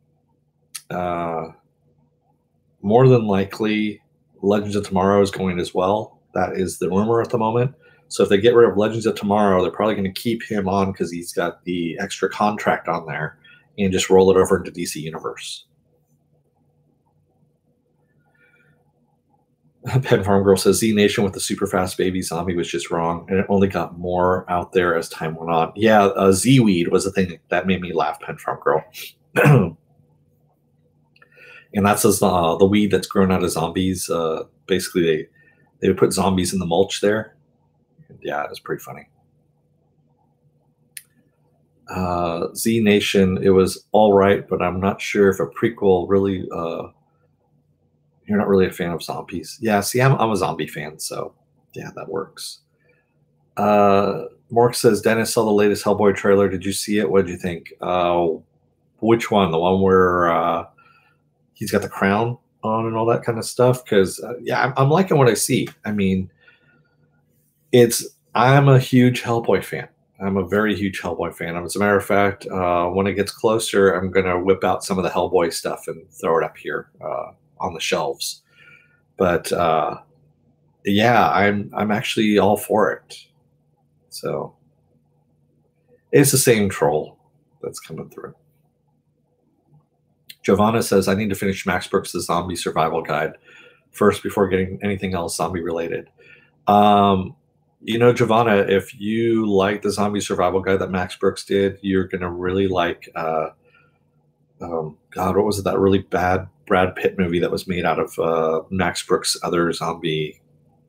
More than likely, Legends of Tomorrow is going as well. That is the rumor at the moment. So if they get rid of Legends of Tomorrow, they're probably going to keep him on because he's got the extra contract on there, and just roll it over into DC Universe. Pen Farm Girl says, Z Nation with the super fast baby zombie was just wrong, and it only got more out there as time went on. Yeah, Z-Weed was the thing that made me laugh, Pen Farm Girl. And that's the weed that's grown out of zombies. Basically, they would put zombies in the mulch there, Yeah, it was pretty funny. Z Nation, it was all right, but I'm not sure if a prequel really. You're not really a fan of zombies. Yeah, see, I'm a zombie fan, so yeah, that works. Mark says, Dennis saw the latest Hellboy trailer. Did you see it? What did you think? Which one? The one where he's got the crown on and all that kind of stuff? Because, yeah, I'm liking what I see. I mean, I'm a huge Hellboy fan. I'm a very huge Hellboy fan. As a matter of fact, when it gets closer, I'm going to whip out some of the Hellboy stuff and throw it up here on the shelves. But yeah, I'm actually all for it. So it's the same troll that's coming through. Giovanna says, I need to finish Max Brooks' The Zombie Survival Guide first before getting anything else zombie related. Giovanna, if you like the Zombie Survival Guide that Max Brooks did, you're going to really like, God, what was it? That really bad Brad Pitt movie that was made out of Max Brooks' other zombie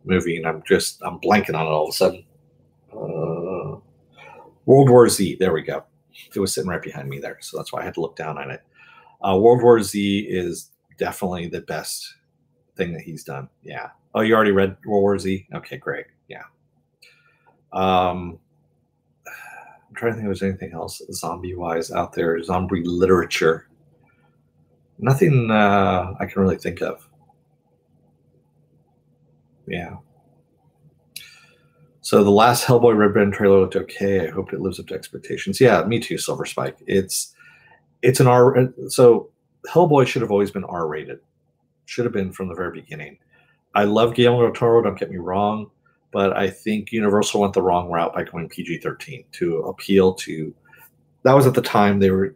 movie. And I'm blanking on it all of a sudden. World War Z. There we go. It was sitting right behind me there. So that's why I had to look down on it. World War Z is definitely the best thing that he's done. Yeah. Oh, you already read World War Z? Okay, great. Yeah. I'm trying to think if there's anything else zombie-wise out there. Zombie literature. Nothing I can really think of. Yeah. So the last Hellboy Red Band trailer looked okay. I hope it lives up to expectations. Yeah, me too, Silver Spike. It's an R. So Hellboy should have always been R-rated. Should have been from the very beginning. I love Guillermo del Toro, don't get me wrong, but I think Universal went the wrong route by going PG-13 to appeal to. That was at the time they were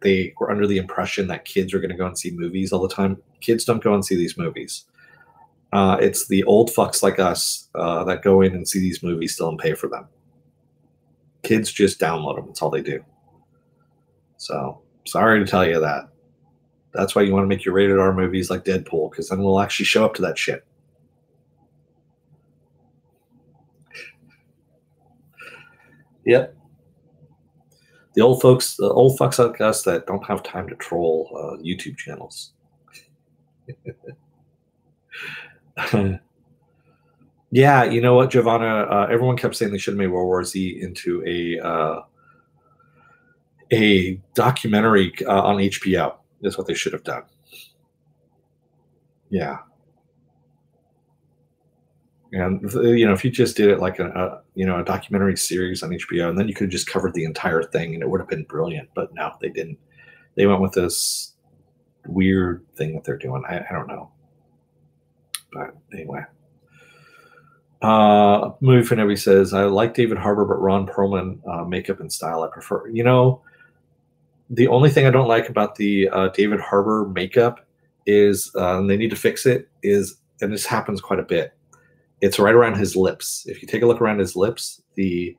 under the impression that kids are going to go and see movies all the time. Kids don't go and see these movies. It's the old fucks like us that go in and see these movies still and pay for them. Kids just download them. That's all they do. So sorry to tell you that. That's why you want to make your rated R movies like Deadpool, because then we'll actually show up to that shit. Yep. The old fucks like us that don't have time to troll YouTube channels. Yeah, you know what, Giovanna? Everyone kept saying they should have made World War Z into a documentary on HBO. Is what they should have done. Yeah, and if you just did it like a documentary series on HBO, and then you could have just covered the entire thing, and it would have been brilliant. But no, they didn't. They went with this weird thing that they're doing. I don't know. But anyway. Movie for Nobby says, I like David Harbour, but Ron Perlman makeup and style I prefer. The only thing I don't like about the David Harbour makeup is, and they need to fix it, and this happens quite a bit, it's right around his lips. If you take a look around his lips, the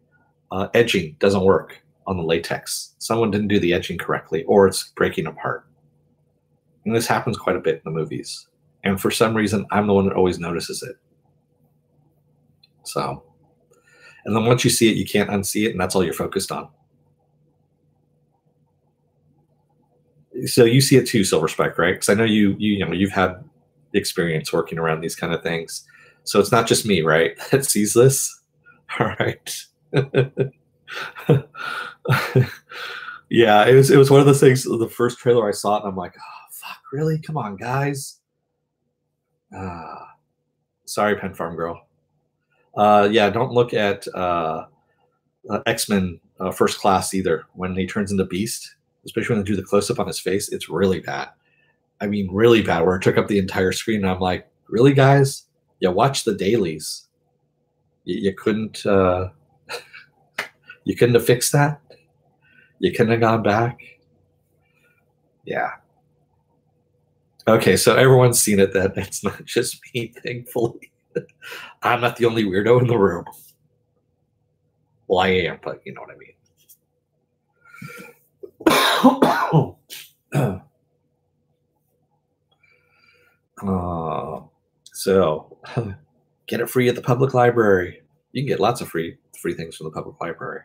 edging doesn't work on the latex. Someone didn't do the edging correctly, or it's breaking apart. And this happens quite a bit in the movies. And for some reason, I'm the one that always notices it. So, and then once you see it, you can't unsee it, and that's all you're focused on. So you see it too, Silver Spike, right? Because I know you've had experience working around these kind of things. So it's not just me, right, that sees this. All right. Yeah, it was one of those things. The first trailer I saw it, and I'm like, oh, fuck, really? Come on, guys. Sorry, Pen Farm Girl. Yeah, don't look at X-Men First Class either. When he turns into Beast, especially when they do the close-up on his face, it's really bad. I mean, really bad, where it took up the entire screen. And I'm like, really, guys? Yeah, watch the dailies. You couldn't you couldn't have fixed that? You couldn't have gone back? Yeah. Okay, so everyone's seen it then. It's not just me, thankfully. I'm not the only weirdo in the room. Well, I am, but you know what I mean. So, get it free at the public library. You can get lots of free things from the public library.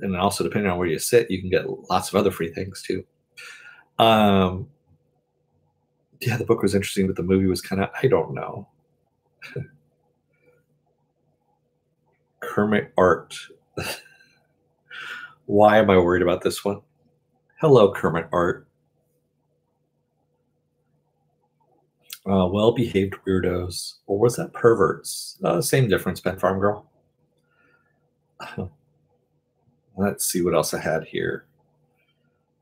And also, depending on where you sit, you can get lots of other free things too. Yeah, the book was interesting, but the movie was kind of, I don't know. Kermit art. Why am I worried about this one? Hello, Kermit art. Well-behaved weirdos. Or was that perverts? Same difference, Pen Farm Girl. Let's see what else I had here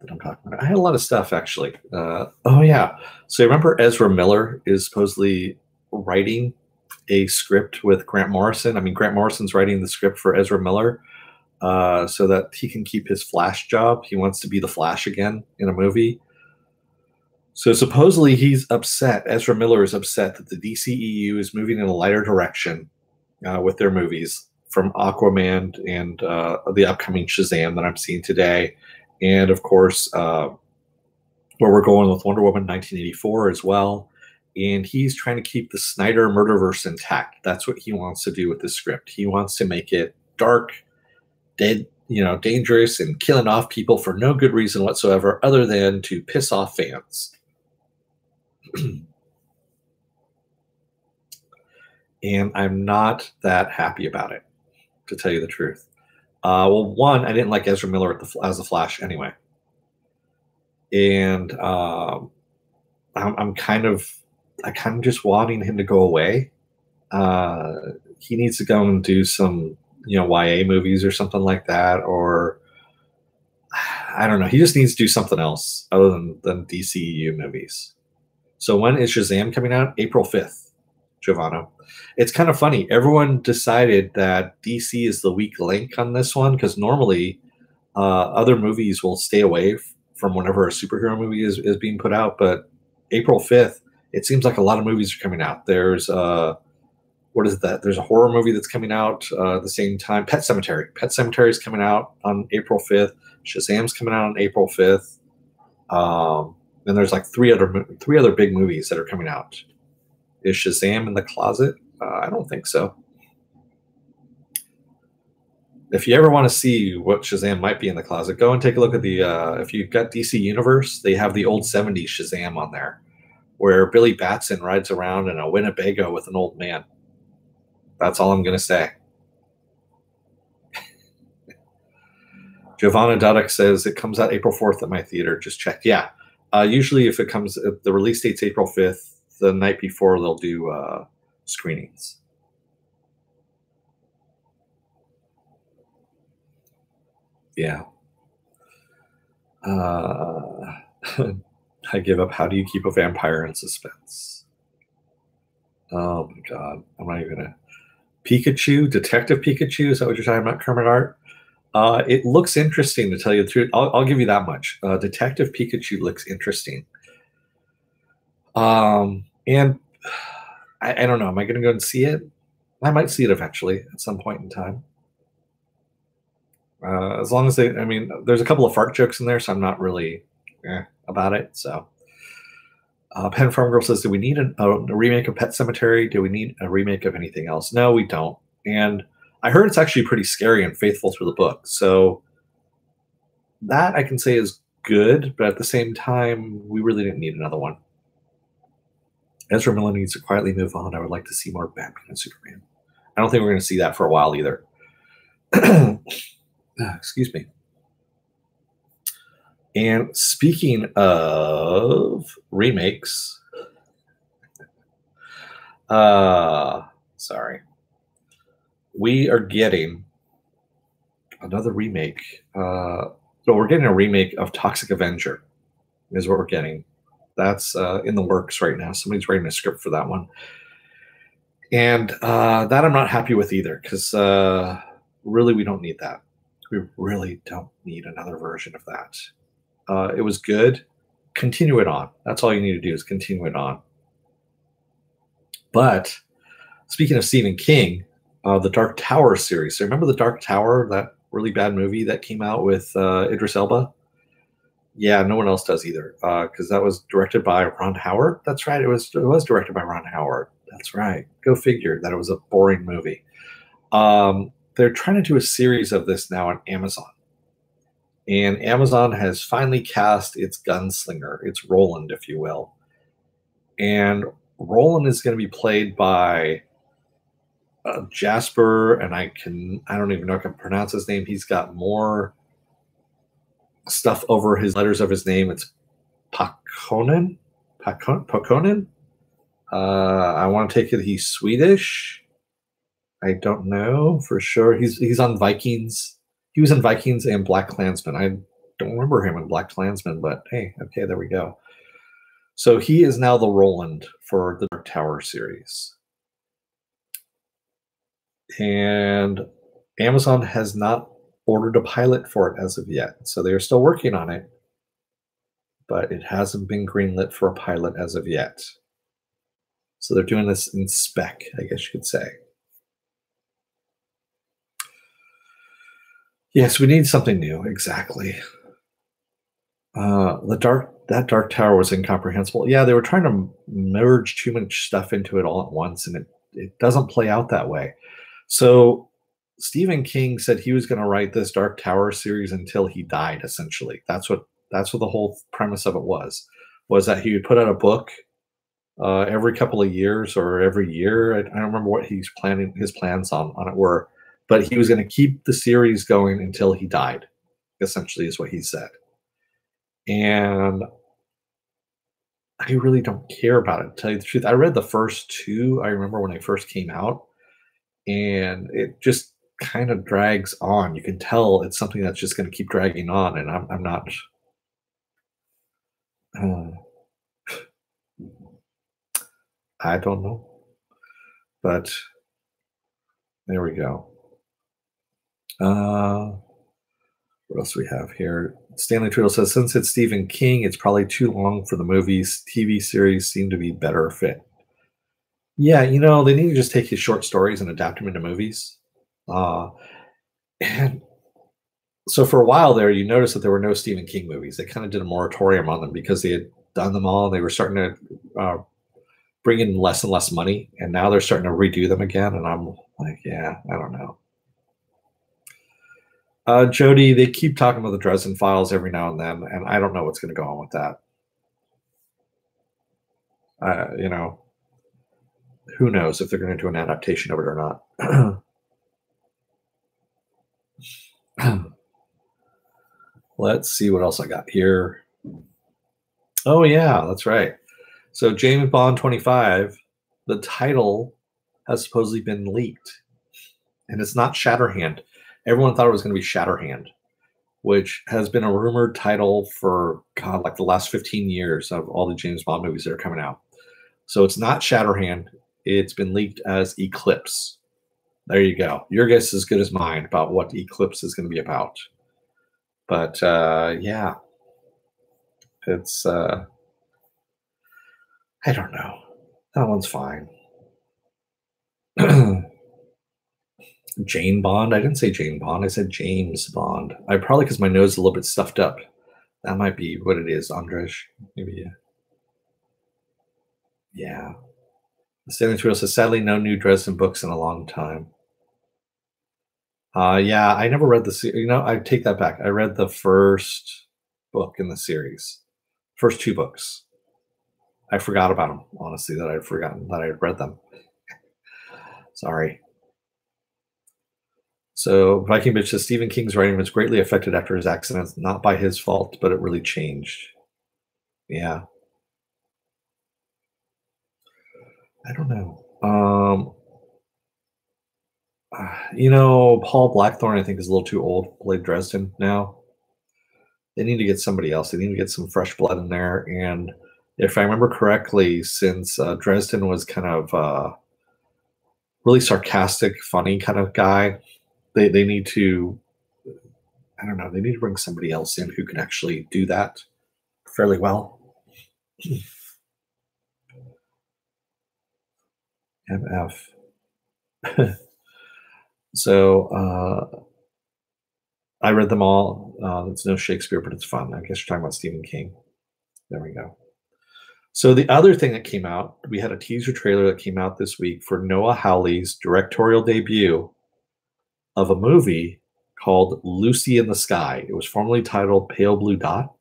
that I'm talking about. I had a lot of stuff, actually. Oh, yeah. So remember Ezra Miller is supposedly writing a script with Grant Morrison. I mean, Grant Morrison's writing the script for Ezra Miller so that he can keep his Flash job. He wants to be the Flash again in a movie. So supposedly he's upset. Ezra Miller is upset that the DCEU is moving in a lighter direction with their movies, from Aquaman and the upcoming Shazam that I'm seeing today. And of course, where we're going with Wonder Woman 1984 as well. And he's trying to keep the Snyder murderverse intact. That's what he wants to do with this script. He wants to make it dark, dead, dangerous, and killing off people for no good reason whatsoever other than to piss off fans. And I'm not that happy about it, to tell you the truth. Well, one, I didn't like Ezra Miller as the Flash anyway. And I'm kind of just wanting him to go away. He needs to go and do some, YA movies or something like that, or I don't know. He just needs to do something else other than DCEU movies. So when is Shazam coming out? April 5th, Giovanna. It's kind of funny. Everyone decided that DC is the weak link on this one because normally other movies will stay away from whenever a superhero movie is being put out. But April 5th, it seems like a lot of movies are coming out. There's what is that? There's a horror movie that's coming out at the same time. Pet Sematary. Pet Sematary is coming out on April 5th. Shazam's coming out on April 5th. And there's like three other big movies that are coming out. Is Shazam in the closet? I don't think so. If you ever want to see what Shazam might be in the closet, go and take a look at the, if you've got DC Universe, they have the old 70s Shazam on there, where Billy Batson rides around in a Winnebago with an old man. That's all I'm going to say. Giovanna Dudek says it comes out April 4th at my theater. Just check. Yeah. Usually if the release date's April 5th, the night before they'll do screenings. Yeah. I give up. How do you keep a vampire in suspense? Oh my God. I'm not even gonna. Pikachu, Detective Pikachu, is that what you're talking about, Kermit Art? It looks interesting, to tell you the truth. I'll give you that much. Detective Pikachu looks interesting. And I don't know. Am I going to go and see it? I might see it eventually at some point in time. As long as there's a couple of fart jokes in there, so I'm not really about it. So, Pen Farm Girl says, do we need a remake of Pet Sematary? Do we need a remake of anything else? No, we don't. And I heard it's actually pretty scary and faithful to the book. So that I can say is good, but at the same time, we really didn't need another one. Ezra Miller needs to quietly move on. I would like to see more Batman and Superman. I don't think we're going to see that for a while either. Excuse me. And speaking of remakes, sorry. We are getting another remake. So we're getting a remake of Toxic Avenger is what we're getting. That's in the works right now. Somebody's writing a script for that one. And that I'm not happy with either, because really we don't need that. We really don't need another version of that. It was good. Continue it on. That's all you need to do is continue it on. But speaking of Stephen King, the Dark Tower series. So remember the Dark Tower, that really bad movie that came out with Idris Elba? Yeah, no one else does either, because that was directed by Ron Howard. That's right. It was directed by Ron Howard. That's right. Go figure that it was a boring movie. They're trying to do a series of this now on Amazon. And Amazon has finally cast its gunslinger, its Roland, if you will. And Roland is going to be played by Jasper, and I don't even know if I can pronounce his name. He's got more stuff over his letters of his name. It's Pakonen. I want to take it he's Swedish. I don't know for sure. He's on Vikings. He was in Vikings and Black Klansman. I don't remember him in Black Klansman, but hey, okay, there we go. So he is now the Roland for the Dark Tower series. And Amazon has not ordered a pilot for it as of yet. So they are still working on it, but it hasn't been greenlit for a pilot as of yet. So they're doing this in spec, I guess you could say. Yes, we need something new. Exactly. That Dark Tower was incomprehensible. Yeah, they were trying to merge too much stuff into it all at once, and it doesn't play out that way. So Stephen King said he was going to write this Dark Tower series until he died. Essentially, that's what the whole premise of it was that he would put out a book every couple of years or every year. I don't remember what he's planning. His plans on it were, but he was going to keep the series going until he died. Essentially, is what he said. And I really don't care about it, to tell you the truth. I read the first two, I remember when they first came out, and it just kind of drags on. You can tell it's something that's just going to keep dragging on, and I'm not. I don't know. But there we go. What else do we have here? Stanley Trill says, since it's Stephen King, it's probably too long for the movies. TV series seem to be better fit. Yeah, they need to just take his short stories and adapt them into movies. And so for a while there, you noticed that there were no Stephen King movies. They kind of did a moratorium on them because they had done them all. And they were starting to bring in less and less money. And now they're starting to redo them again. And I'm like, yeah, I don't know. Jody, they keep talking about the Dresden Files every now and then, and I don't know what's going to go on with that. Who knows if they're going to do an adaptation of it or not. Let's see what else I got here. Oh, yeah, that's right. So James Bond 25, the title has supposedly been leaked, and it's not Shatterhand. Everyone thought it was going to be Shatterhand, which has been a rumored title for, like the last 15 years of all the James Bond movies that are coming out. So it's not Shatterhand. It's been leaked as Eclipse. There you go. Your guess is as good as mine about what Eclipse is going to be about. But, yeah. It's, I don't know. That one's fine. Jane Bond. I didn't say Jane Bond. I said James Bond. Probably because my nose is a little bit stuffed up. That might be what it is, Andrej. Maybe. Yeah. Stanley Twill says, sadly, no new Dresden books in a long time. Yeah, I never read the I take that back. I read the first book in the series. First two books. I forgot about them, honestly, that I'd forgotten that I had read them. Sorry. So Viking Bitch says Stephen King's writing was greatly affected after his accidents, not by his fault, but it really changed. Yeah. I don't know. Paul Blackthorne, I think, is a little too old to play Dresden now. They need to get somebody else. They need to get some fresh blood in there. And if I remember correctly, since Dresden was kind of really sarcastic, funny kind of guy, they need to, I don't know, they need to bring somebody else in who can actually do that fairly well. MF. So I read them all. It's no Shakespeare, but it's fun. I guess you're talking about Stephen King. There we go. So the other thing that came out, we had a teaser trailer that came out this week for Noah Hawley's directorial debut of a movie called Lucy in the Sky. It was formerly titled Pale Blue Dot.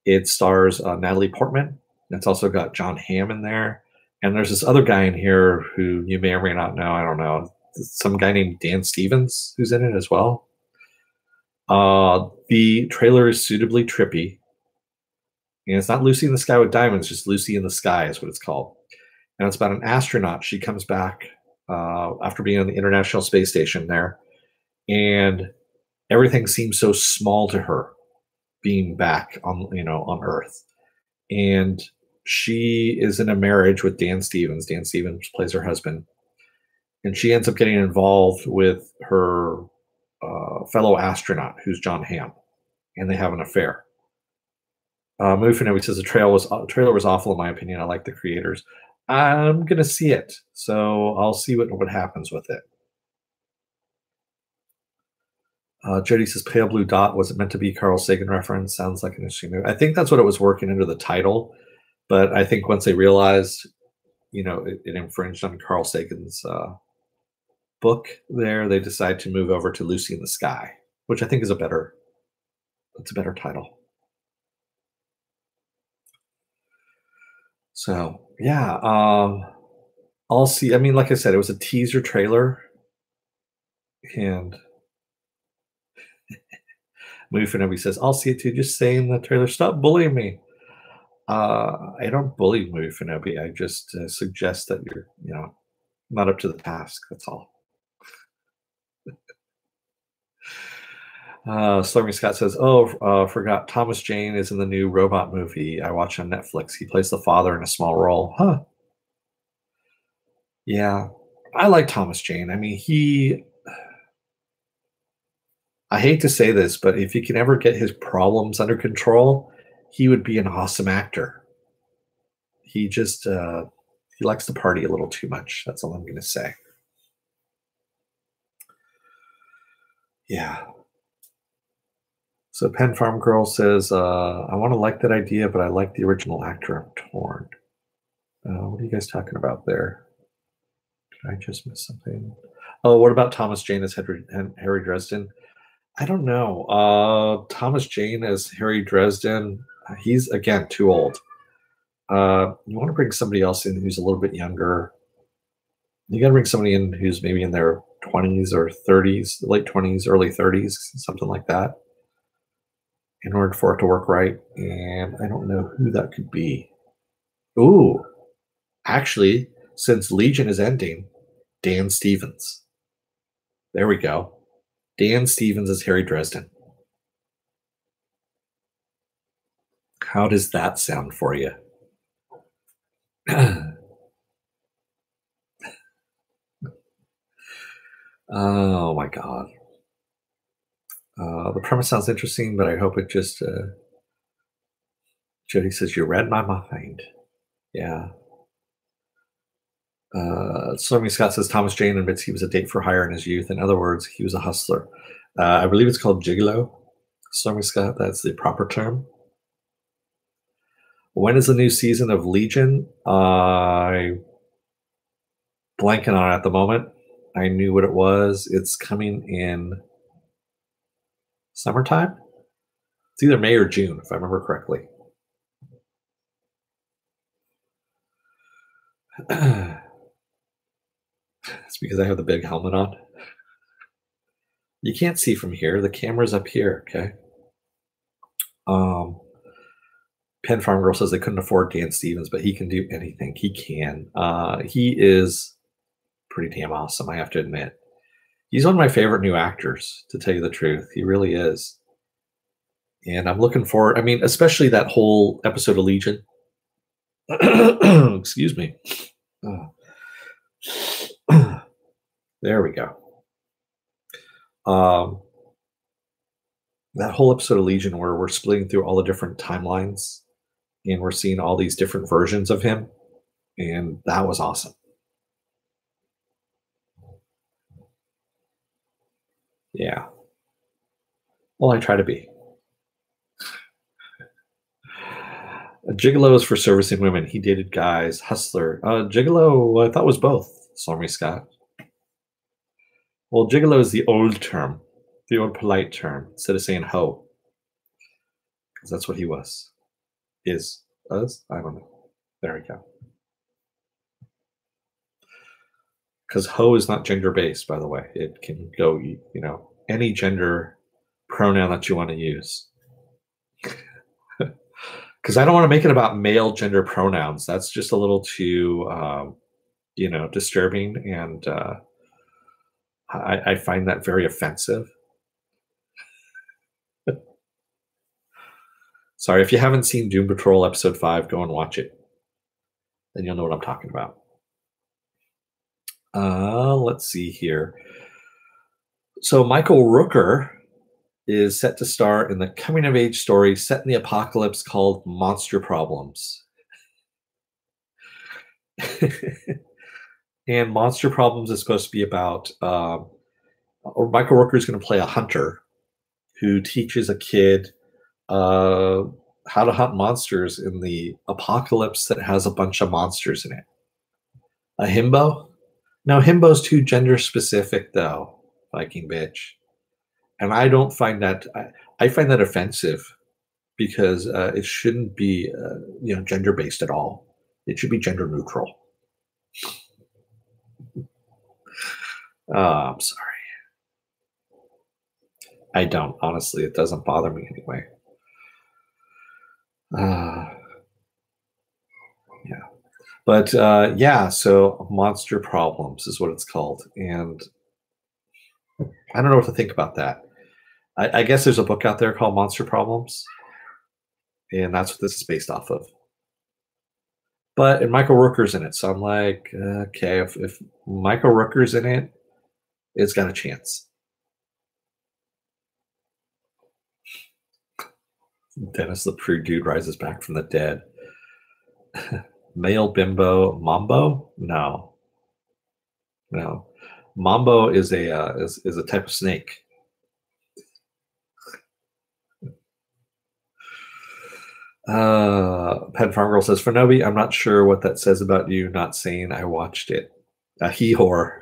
It stars Natalie Portman. It's also got John Hamm in there. And there's this other guy in here who you may or may not know. I don't know. Some guy named Dan Stevens who's in it as well. The trailer is suitably trippy. And it's not Lucy in the Sky with Diamonds, just Lucy in the Sky is what it's called. And it's about an astronaut. She comes back after being on the International Space Station there. And everything seems so small to her being back on Earth. And she is in a marriage with Dan Stevens. Dan Stevens plays her husband. And she ends up getting involved with her fellow astronaut, who's John Hamm. And they have an affair. Mufinobi says the trailer was awful in my opinion. I like the creators. I'm going to see it. So I'll see what happens with it. Jody says Pale Blue Dot, was it meant to be Carl Sagan reference? Sounds like an interesting movie. I think that's what it was working under the title, but I think once they realized, it infringed on Carl Sagan's book there, they decided to move over to Lucy in the Sky, which I think is a better title. So yeah, I'll see. I mean, like I said, it was a teaser trailer, and Mufinobi says, I'll see it too. Just saying the trailer. Stop bullying me. I don't bully Mufinobi. I just suggest that you're, not up to the task. That's all. Slurmy Scott says, forgot Thomas Jane is in the new Robot movie I watched on Netflix. He plays the father in a small role. Huh. Yeah. I like Thomas Jane. I mean, I hate to say this, but if he can ever get his problems under control, he would be an awesome actor. He just, he likes to party a little too much. That's all I'm going to say. Yeah. So Pen Farm Girl says, I want to like that idea, but I like the original actor. I'm torn. What are you guys talking about there? Did I just miss something? Oh, what about Thomas Jane as Harry Dresden? I don't know. Thomas Jane as Harry Dresden, he's, again, too old. You want to bring somebody else in who's a little bit younger. You got to bring somebody in who's maybe in their 20s or 30s, late 20s, early 30s, something like that, in order for it to work right. And I don't know who that could be. Ooh, actually, since Legion is ending, Dan Stevens. There we go. Dan Stevens is Harry Dresden. How does that sound for you? Oh my God. The premise sounds interesting, but I hope it just, Jody says, you read my mind. Yeah. Stormy Scott says, Thomas Jane admits he was a date for hire in his youth. In other words, he was a hustler. I believe it's called gigolo. Stormy Scott, that's the proper term. When is the new season of Legion? I'm blanking on it at the moment. I knew what it was. It's coming in summertime. It's either May or June, if I remember correctly. It's because I have the big helmet on. You can't see from here. The camera's up here, okay? Pen Farm Girl says they couldn't afford Dan Stevens, but he can do anything. He can. He is pretty damn awesome, I have to admit. He's one of my favorite new actors, to tell you the truth. He really is. And I'm looking forward, I mean, especially that whole episode of Legion. Excuse me. There we go. That whole episode of Legion where we're splitting through all the different timelines and we're seeing all these different versions of him. And that was awesome. Yeah. Well, I try to be. Gigolo is for servicing women. He dated guys. Hustler. Gigolo, I thought was both. Stormy Scott. Well, gigolo is the old term, the old polite term, instead of saying hoe, because that's what he was. Is. Was? I don't know. There we go. Because hoe is not gender based, by the way. It can go, any gender pronoun that you want to use. Because I don't want to make it about male gender pronouns. That's just a little too, disturbing, and I find that very offensive. Sorry, if you haven't seen Doom Patrol episode 5, go and watch it. Then you'll know what I'm talking about. Let's see here. So Michael Rooker is set to star in the coming-of-age story set in the apocalypse called Monster Problems. And Monster Problems is supposed to be about Michael Rooker is going to play a hunter who teaches a kid how to hunt monsters in the apocalypse that has a bunch of monsters in it. A himbo? No, himbo's too gender specific, though, Viking bitch. And I don't find that, I find that offensive, because it shouldn't be gender based at all. It should be gender neutral. I'm sorry. I don't, honestly. It doesn't bother me anyway. Yeah. But so Monster Problems is what it's called. And I don't know what to think about that. I guess there's a book out there called Monster Problems, and that's what this is based off of. And Michael Rooker's in it, so I'm like, okay, if Michael Rooker's in it, it's got a chance. Dennis the Prude dude rises back from the dead. Male bimbo mambo? No. Mambo is a type of snake. Pen Farm Girl says, Fanobi, I'm not sure what that says about you not saying I watched it. A he-whore.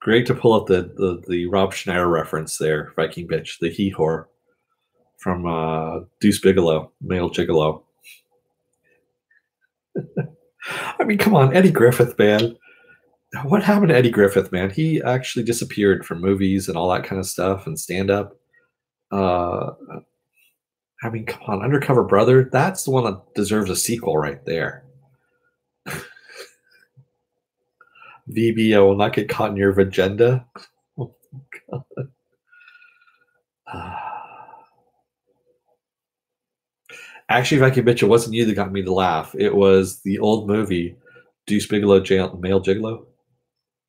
Great to pull up the Rob Schneider reference there, Viking bitch, the he-whore from Deuce Bigalow, Male Gigolo. I mean, come on, Eddie Griffith, man. What happened to Eddie Griffith, man? He actually disappeared from movies and all that kind of stuff and stand-up. I mean, come on, Undercover Brother, that's the one that deserves a sequel right there. VB, I will not get caught in your vagenda. Oh, my God. Actually, Viking bitch, it wasn't you that got me to laugh. It was the old movie, Deuce Bigalow, Male Gigolo.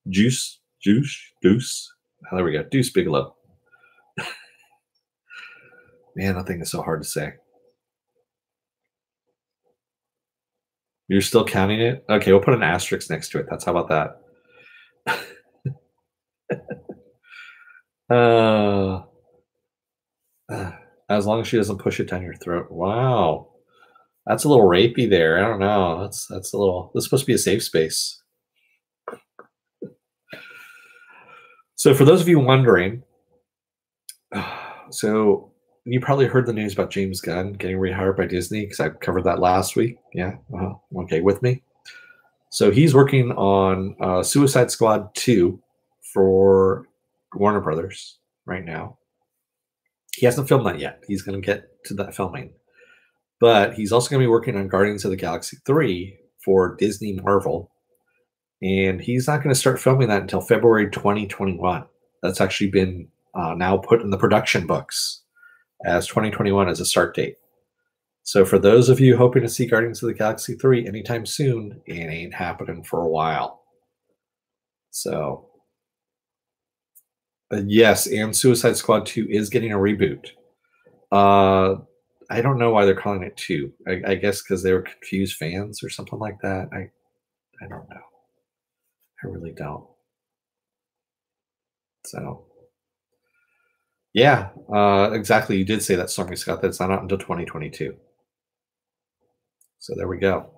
Deuce. Oh, there we go. Deuce Bigalow. Man, that thing is so hard to say. You're still counting it? Okay, we'll put an asterisk next to it. How about that? As long as she doesn't push it down your throat. Wow. That's a little rapey there. I don't know. That's a little, this is supposed to be a safe space. So for those of you wondering, so you probably heard the news about James Gunn getting rehired by Disney, because I covered that last week. Yeah. Okay, with me. So he's working on Suicide Squad 2 for Warner Brothers right now. He hasn't filmed that yet. He's going to get to that filming. But he's also going to be working on Guardians of the Galaxy 3 for Disney Marvel. And he's not going to start filming that until February 2021. That's actually been now put in the production books as 2021 as a start date. So for those of you hoping to see Guardians of the Galaxy 3 anytime soon, it ain't happening for a while. So, yes, and Suicide Squad 2 is getting a reboot. I don't know why they're calling it 2. I guess because they were confused fans or something like that. I don't know. I really don't. So, yeah, exactly. You did say that, Stormy Scott. That's not out until 2022. So there we go.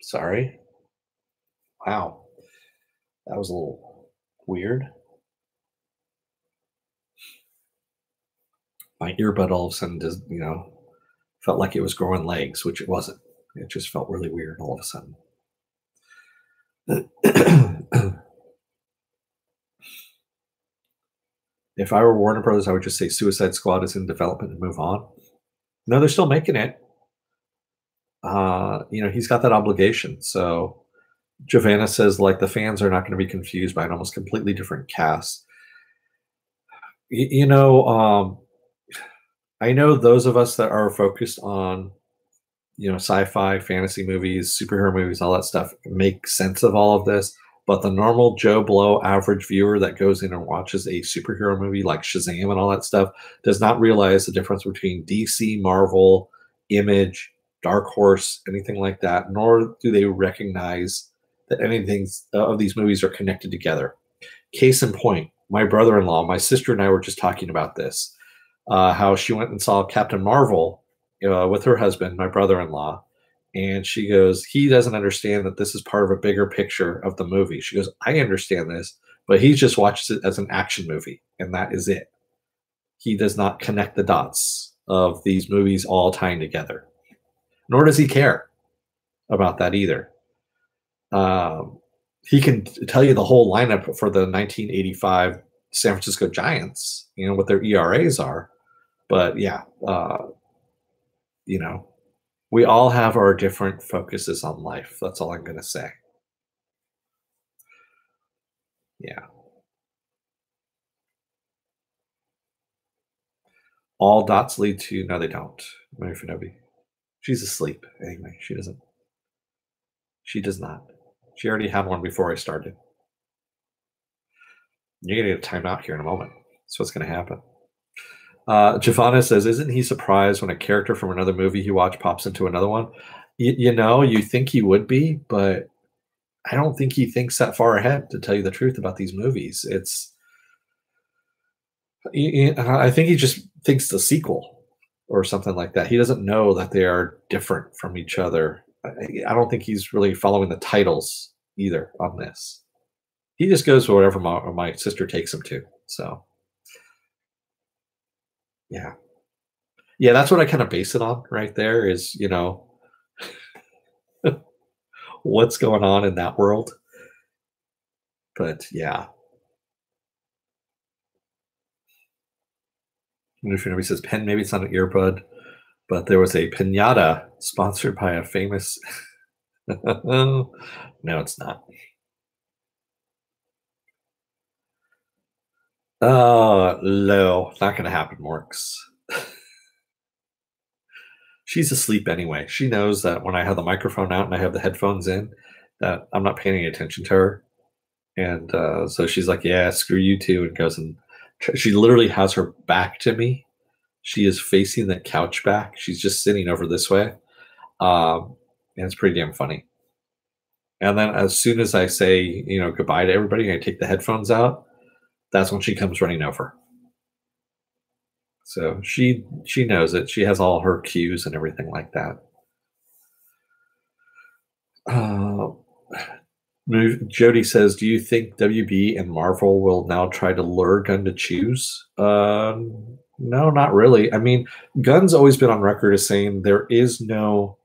Sorry. Wow. That was a little weird. My earbud all of a sudden just, felt like it was growing legs, which it wasn't. It just felt really weird all of a sudden. If I were Warner Brothers, I would just say Suicide Squad is in development and move on. No, they're still making it. He's got that obligation. So Giovanna says, like, the fans are not going to be confused by an almost completely different cast. I know those of us that are focused on, sci-fi, fantasy movies, superhero movies, all that stuff, make sense of all of this. But the normal Joe Blow average viewer that goes in and watches a superhero movie like Shazam and all that stuff does not realize the difference between DC, Marvel, Image, Dark Horse, anything like that, nor do they recognize that anything of these movies are connected together. Case in point, my brother-in-law, my sister and I were just talking about this, how she went and saw Captain Marvel with her husband, my brother-in-law, and she goes, he doesn't understand that this is part of a bigger picture of the movie. She goes, I understand this, but he just watches it as an action movie, and that is it. He does not connect the dots of these movies all tying together, nor does he care about that either. He can tell you the whole lineup for the 1985 San Francisco Giants, what their ERAs are. But yeah, we all have our different focuses on life. That's all I'm going to say. Yeah. All dots lead to, no, they don't. Mary Finobi. She's asleep anyway. She does not. She already had one before I started. You're going to get a timeout here in a moment. That's what's going to happen. Giovanna says, isn't he surprised when a character from another movie he watched pops into another one? You think he would be, but I don't think he thinks that far ahead, to tell you the truth about these movies. I think he just thinks the sequel or something like that. He doesn't know that they are different from each other. I don't think he's really following the titles either on this. He just goes for whatever my sister takes him to. So, yeah. Yeah, that's what I kind of base it on right there is, what's going on in that world. But yeah. Nobody says, Pen, maybe it's not an earbud, but there was a pinata sponsored by a famous. No, it's not. Oh, no, not going to happen, Morks. She's asleep anyway. She knows that when I have the microphone out and I have the headphones in, that I'm not paying any attention to her. And so she's like, yeah, screw you too, and goes and she literally has her back to me. She is facing the couch back. She's just sitting over this way. And it's pretty damn funny. And then as soon as I say, goodbye to everybody, and I take the headphones out, that's when she comes running over. So she knows it. She has all her cues and everything like that. Jody says, do you think WB and Marvel will now try to lure Gunn to choose? No, not really. I mean, Gunn's always been on record as saying there is no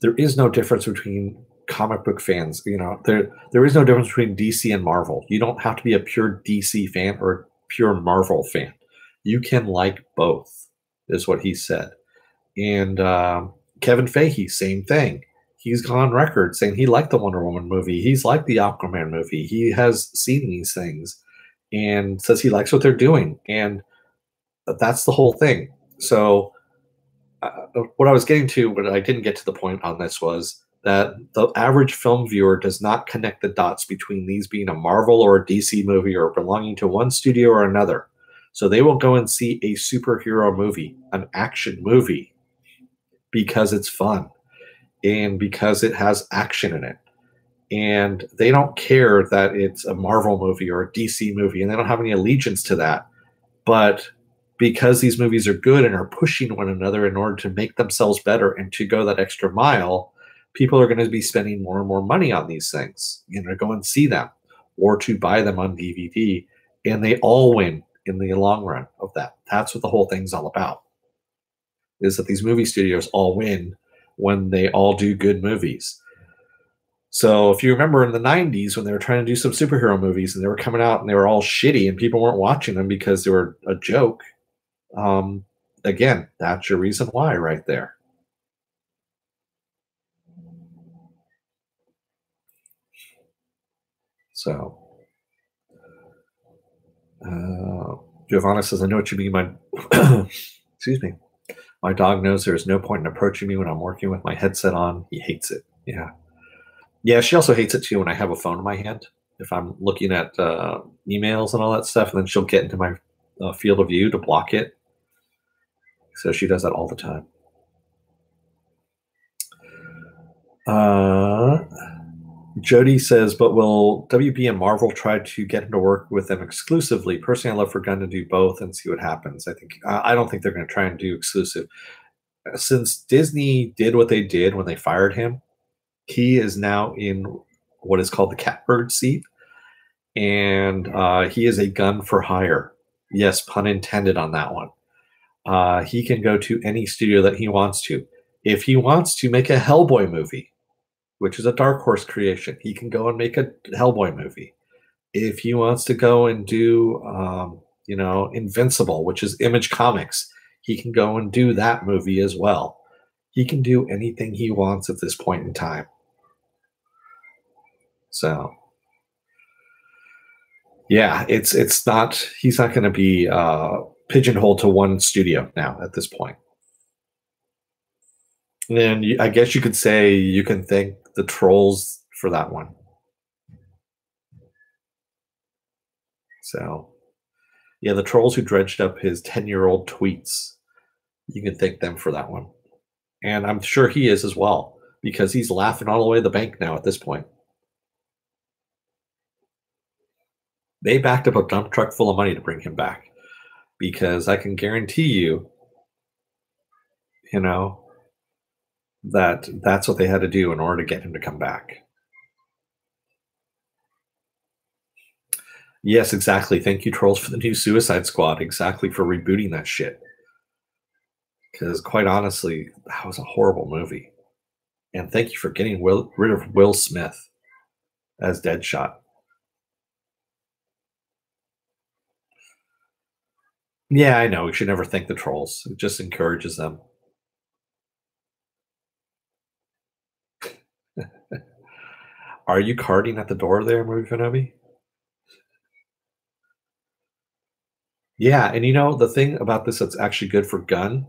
difference between comic book fans. There is no difference between DC and Marvel. You don't have to be a pure DC fan or a pure Marvel fan. You can like both, is what he said. And Kevin Feige, same thing. He's gone on record saying he liked the Wonder Woman movie. He's liked the Aquaman movie. He has seen these things and says he likes what they're doing. And that's the whole thing. So what I was getting to, but I didn't get to the point on this, was that the average film viewer does not connect the dots between these being a Marvel or a DC movie or belonging to one studio or another. So they will go and see a superhero movie, an action movie, because it's fun and because it has action in it. And they don't care that it's a Marvel movie or a DC movie, and they don't have any allegiance to that. But because these movies are good and are pushing one another in order to make themselves better and to go that extra mile, people are going to be spending more and more money on these things, to go and see them or to buy them on DVD. And they all win in the long run of that. That's what the whole thing's all about, is that these movie studios all win when they all do good movies. So if you remember in the 90s when they were trying to do some superhero movies and they were coming out and they were all shitty and people weren't watching them because they were a joke, again, that's your reason why right there. So, Giovanna says, I know what you mean. Excuse me. My dog knows there's no point in approaching me when I'm working with my headset on. He hates it. Yeah. Yeah, she also hates it too when I have a phone in my hand. If I'm looking at emails and all that stuff, and then she'll get into my field of view to block it. So she does that all the time. Jody says, but will WB and Marvel try to get him to work with them exclusively? Personally, I'd love for Gunn to do both and see what happens. I don't think they're going to try and do exclusive. Since Disney did what they did when they fired him, he is now in what is called the catbird seat, and he is a gun for hire. Yes, pun intended on that one. He can go to any studio that he wants to. If he wants to make a Hellboy movie, which is a Dark Horse creation, he can go and make a Hellboy movie. If he wants to go and do, Invincible, which is Image Comics, he can go and do that movie as well. He can do anything he wants at this point in time. So, yeah, he's not going to be pigeonholed to one studio now at this point. And I guess you could say you can thank the trolls for that one. So, yeah, the trolls who dredged up his 10-year-old tweets, you can thank them for that one. And I'm sure he is as well, because he's laughing all the way to the bank now at this point. They backed up a dump truck full of money to bring him back, because I can guarantee you, that's what they had to do in order to get him to come back. Yes, exactly. Thank you, trolls, for the new Suicide Squad. Exactly, for rebooting that shit. Because quite honestly, that was a horrible movie. And thank you for getting rid of Will Smith as Deadshot. Yeah, I know. We should never thank the trolls. It just encourages them. Are you carding at the door there, Movie Fanobi? Yeah, and the thing about this that's actually good for Gunn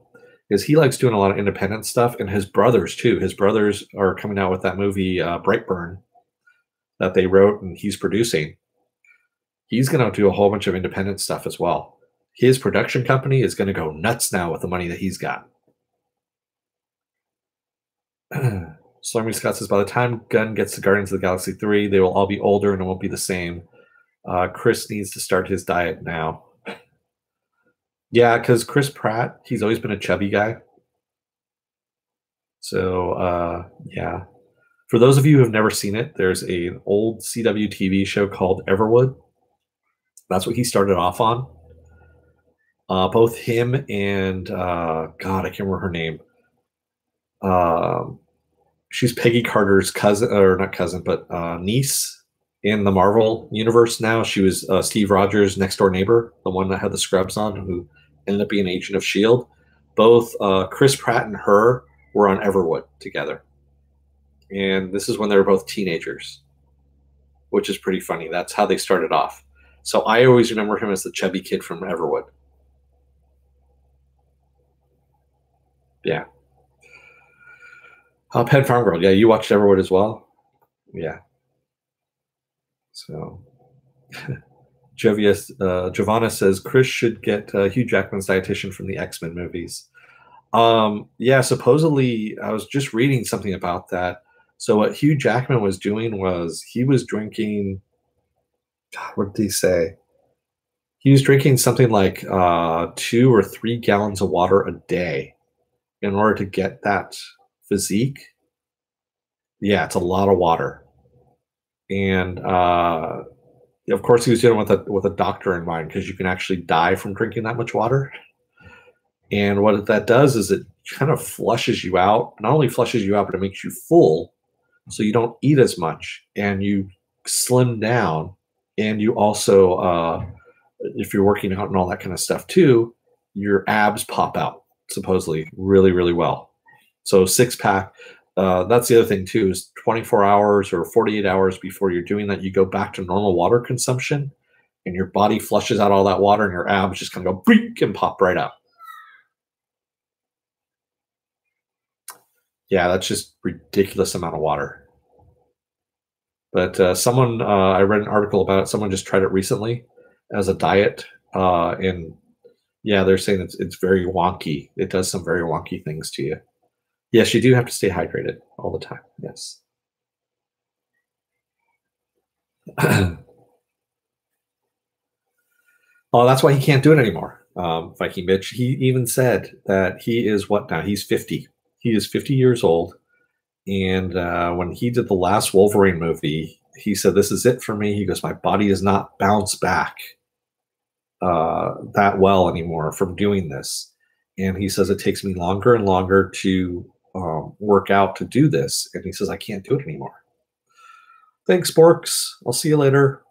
is he likes doing a lot of independent stuff, and his brothers too. His brothers are coming out with that movie Brightburn that they wrote and he's producing. He's going to do a whole bunch of independent stuff as well. His production company is going to go nuts now with the money that he's got. Stormy Scott says, by the time Gunn gets to Guardians of the Galaxy 3, they will all be older and it won't be the same. Chris needs to start his diet now. Yeah, because Chris Pratt, he's always been a chubby guy. So, yeah. For those of you who have never seen it, there's an old CW TV show called Everwood. That's what he started off on. Both him and, God, I can't remember her name. She's Peggy Carter's cousin, or not cousin, but niece in the Marvel universe now. She was Steve Rogers' next door neighbor, the one that had the scrubs on, who ended up being Agent of S.H.I.E.L.D. Both Chris Pratt and her were on Everwood together. And this is when they were both teenagers, which is pretty funny. That's how they started off. So I always remember him as the chubby kid from Everwood. Yeah. Pet Farm Girl. Yeah, you watched Everwood as well? Yeah. So Giovanna says Chris should get Hugh Jackman's dietitian from the X-Men movies. Yeah, supposedly I was just reading something about that. So what Hugh Jackman was doing was he was drinking, God, what did he say? He was drinking something like 2 or 3 gallons of water a day in order to get that physique. Yeah, it's a lot of water. And of course, he was doing it with a doctor in mind, because you can actually die from drinking that much water. And what that does is it kind of flushes you out. Not only flushes you out, but it makes you full, so you don't eat as much and you slim down. And you also, if you're working out and all that kind of stuff too, your abs pop out supposedly really, really well. So 6-pack. That's the other thing too, is 24 hours or 48 hours before you're doing that, you go back to normal water consumption, and your body flushes out all that water, and your abs just kind of go break and pop right out. Yeah, that's just ridiculous amount of water. But someone, I read an article about it. Someone just tried it recently as a diet, and yeah, they're saying it's very wonky. It does some very wonky things to you. Yes, you do have to stay hydrated all the time. Yes. Oh, that's why he can't do it anymore. Viking Bitch. He even said that he is what now? He's 50. He is 50 years old. And when he did the last Wolverine movie, he said, "This is it for me." He goes, "My body does not bounce back that well anymore from doing this." And he says, "It takes me longer and longer to work out to do this." And he says, "I can't do it anymore." Thanks, Borks. I'll see you later.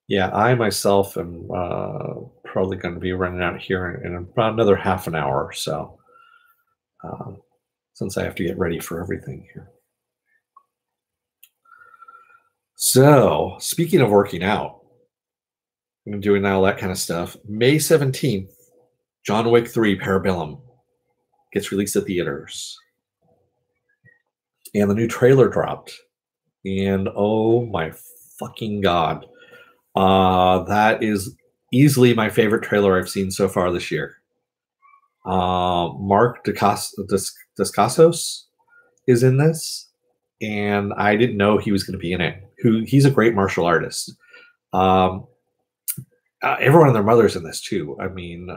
Yeah, I myself am probably going to be running out here in about another half an hour or so, since I have to get ready for everything here. So, speaking of working out and doing all that kind of stuff, May 17th, John Wick 3 Parabellum gets released at theaters. And the new trailer dropped. And oh my fucking God. That is easily my favorite trailer I've seen so far this year. Mark Dacascos is in this, and I didn't know he was going to be in it. He's a great martial artist. Everyone and their mother's in this too. I mean,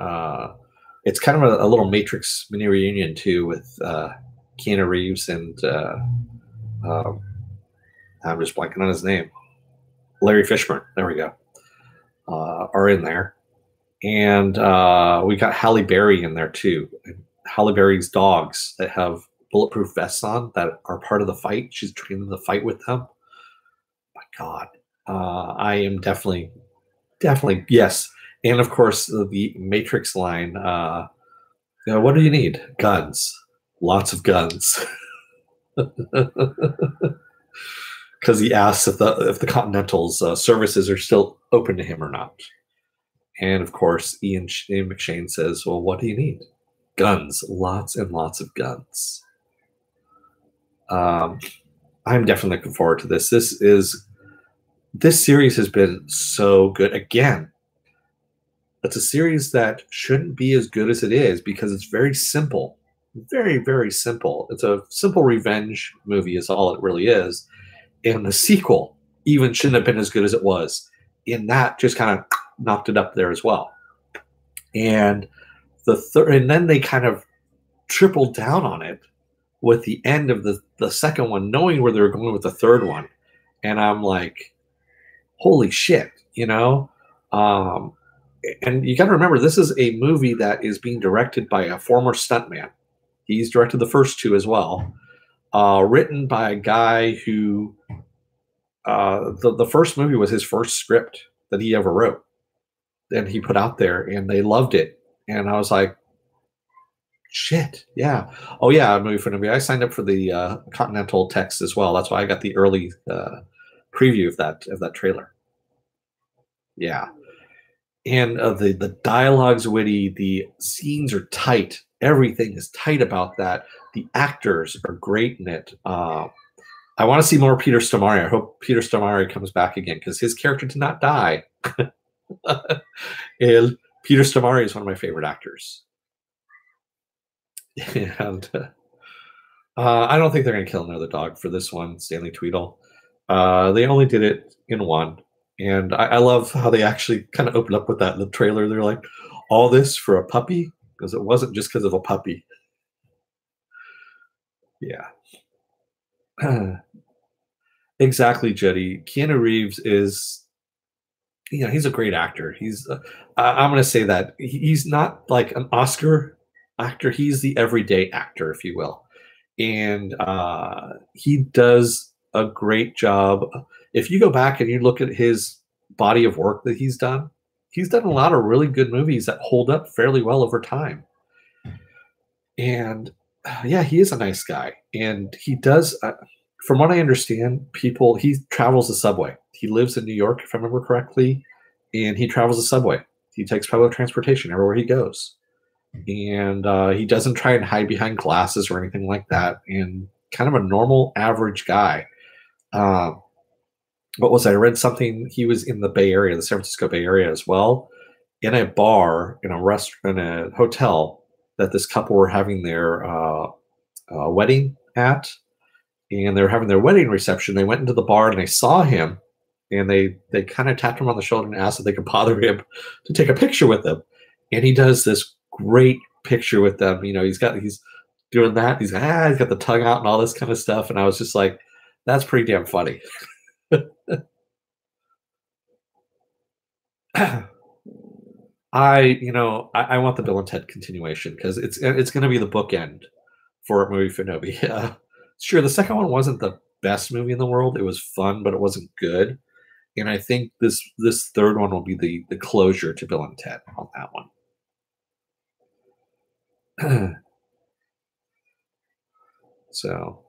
it's kind of a little Matrix mini reunion too, with Keanu Reeves and I'm just blanking on his name. Larry Fishburne. There we go. Are in there. And we got Halle Berry in there too. And Halle Berry's dogs that have bulletproof vests on that are part of the fight. She's training the fight with them. My God. I am definitely, yes. And of course, the Matrix line, what do you need? Guns. Lots of guns. Because he asks if the Continental's services are still open to him or not. And of course, Ian McShane says, "Well, what do you need? Guns. Lots and lots of guns." I'm definitely looking forward to this. This series has been so good. Again, it's a series that shouldn't be as good as it is because it's very simple. Very, very simple. It's a simple revenge movie is all it really is. And the sequel even shouldn't have been as good as it was. And that just kind of knocked it up there as well. And and then they kind of tripled down on it with the end of the second one, knowing where they were going with the third one. And I'm like, holy shit, you know? And you got to remember, this is a movie that is being directed by a former stuntman. He's directed the first two as well. Written by a guy who the first movie was his first script that he ever wrote, and he put out there, and they loved it. And I was like, shit, yeah. Oh yeah, a movie for movie. I signed up for the Continental text as well. That's why I got the early preview of that trailer. Yeah, and the dialogue's witty. The scenes are tight. Everything is tight about that. The actors are great in it. I want to see more Peter Stormare. I hope Peter Stormare comes back again because his character did not die. And Peter Stormare is one of my favorite actors. And I don't think they're going to kill another dog for this one, Stanley Tweedle. They only did it in one. And I love how they actually kind of open up with that in the trailer. They're like, all this for a puppy? Because it wasn't just because of a puppy. Yeah. Exactly, Jetty. Keanu Reeves is, he's a great actor. I'm going to say that he's not like an Oscar actor. He's the everyday actor, if you will. And he does a great job. If you go back and you look at his body of work that he's done a lot of really good movies that hold up fairly well over time. And yeah, he is a nice guy. And he does, from what I understand, he travels the subway. He lives in New York, if I remember correctly, and he travels the subway. He takes public transportation everywhere he goes. And he doesn't try and hide behind glasses or anything like that. And kind of a normal, average guy. What was I read something? He was in the Bay Area, the San Francisco Bay Area as well, in a bar, in a restaurant, in a hotel that this couple were having their wedding at, and they were having their wedding reception. They went into the bar and they saw him, and they kind of tapped him on the shoulder and asked if they could bother him to take a picture with them. And he does this great picture with them. He's doing that. He's got the tongue out and all this kind of stuff. And I was just like, that's pretty damn funny. I want the Bill and Ted continuation because it's going to be the bookend for a movie for Nobi. Sure, the second one wasn't the best movie in the world. It was fun, but it wasn't good. And I think this third one will be the closure to Bill and Ted on that one. So,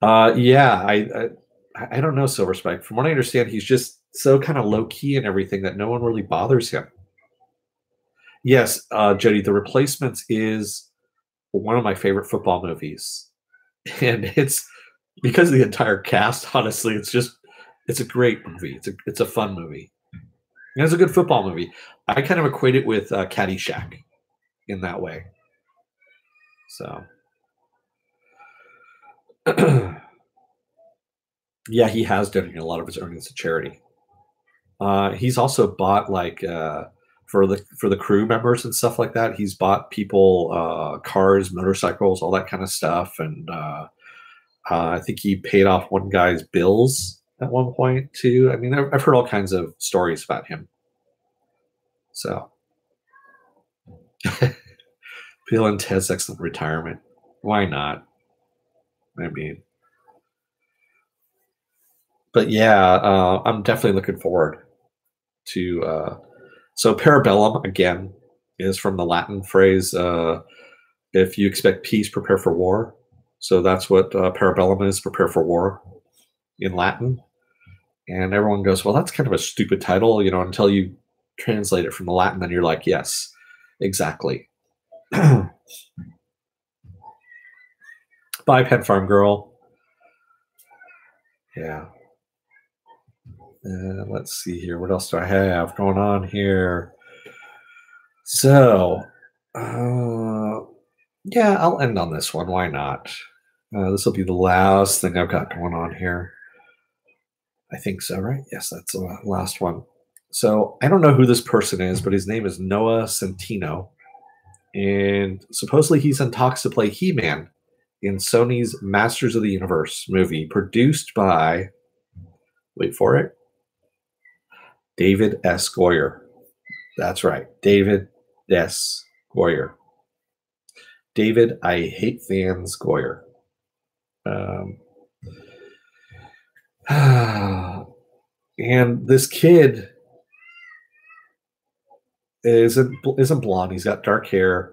yeah, I don't know Silver Spike. From what I understand, he's just so kind of low key and everything that no one really bothers him. Yes, Jody, The Replacements is one of my favorite football movies, and it's because of the entire cast. Honestly, it's a great movie. It's a fun movie. And it's a good football movie. I kind of equate it with Caddyshack in that way. So, yeah, he has donated a lot of his earnings to charity. He's also bought for the crew members and stuff like that. He's bought people cars, motorcycles, all that kind of stuff, and I think he paid off one guy's bills at one point too. I mean, I've heard all kinds of stories about him. So, Bill and Ted's Excellent Retirement. Why not? I mean, but yeah, I'm definitely looking forward to. So Parabellum again is from the Latin phrase, "If you expect peace, prepare for war." So that's what Parabellum is: prepare for war in Latin. And everyone goes, "Well, that's kind of a stupid title," until you translate it from the Latin. Then you're like, "Yes, exactly." Bye, Pen Farm Girl. Yeah. Let's see here. What else do I have going on here? So, yeah, I'll end on this one. Why not? This will be the last thing I've got going on here. I think so, right? Yes, that's the last one. So I don't know who this person is, but his name is Noah Centino. And supposedly he's in talks to play He-Man in Sony's Masters of the Universe movie, produced by, wait for it, David S. Goyer. That's right, David S. Goyer. David, I hate fans, Goyer. And this kid isn't blonde. He's got dark hair,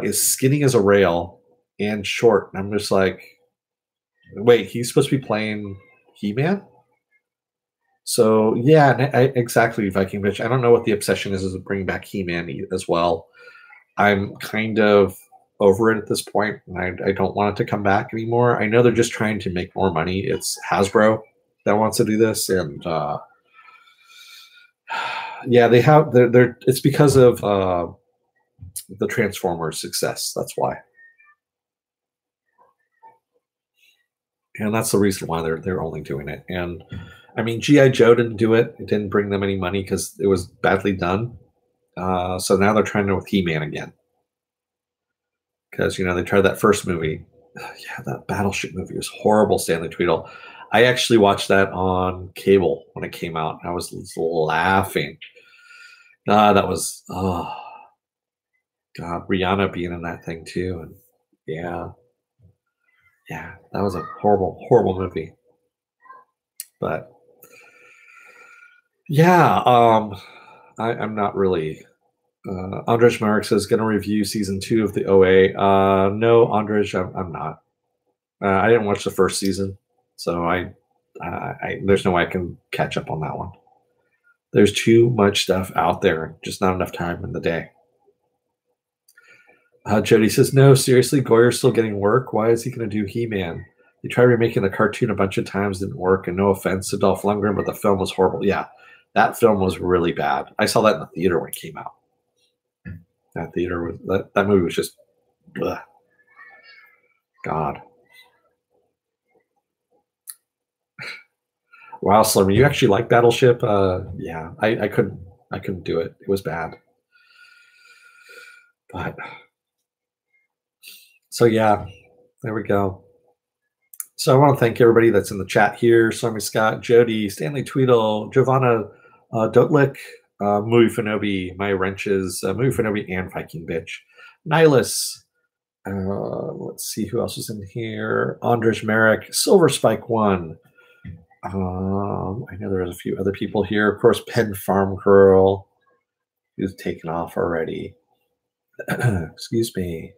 is skinny as a rail, and short. And I'm just like, wait, he's supposed to be playing He-Man? So yeah, exactly, Viking Bitch. I don't know what the obsession is of bringing back He-Man as well. I'm kind of over it at this point, and I don't want it to come back anymore. I know they're just trying to make more money. It's Hasbro that wants to do this, and yeah, they have. They're it's because of the Transformers success. That's why, and that's the reason why they're only doing it. And I mean, G.I. Joe didn't do it. It didn't bring them any money because it was badly done. So now they're trying to with He-Man again. Because, they tried that first movie. Yeah, that Battleship movie was horrible, Stanley Tweedle. I actually watched that on cable when it came out. I was laughing. That was, oh, God, Rihanna being in that thing too. And yeah, that was a horrible, horrible movie. But yeah, I'm not really. Andrej Marek says, going to review season 2 of the OA. No, Andrej, I'm not. I didn't watch the first season, so there's no way I can catch up on that one. There's too much stuff out there, just not enough time in the day. Jody says, no, seriously, Goyer's still getting work. Why is he going to do He-Man? They tried remaking the cartoon a bunch of times, didn't work, and no offense to Dolph Lundgren, but the film was horrible. Yeah, that film was really bad. I saw that in the theater when it came out. That movie was just, ugh. God. Wow, Slimmer, you actually like Battleship? Yeah, I couldn't do it. It was bad. But so yeah, there we go. So I want to thank everybody that's in the chat here: Stormy Scott, Jody, Stanley Tweedle, Giovanna, Dotlick, Movie Fanobi, My Wrenches, Movie Fanobi, and Viking Bitch, Nihilus. Let's see who else is in here. Andrej Marek, Silver Spike 1. I know there's a few other people here. Of course, Pen Farm Girl, who's taken off already. Excuse me.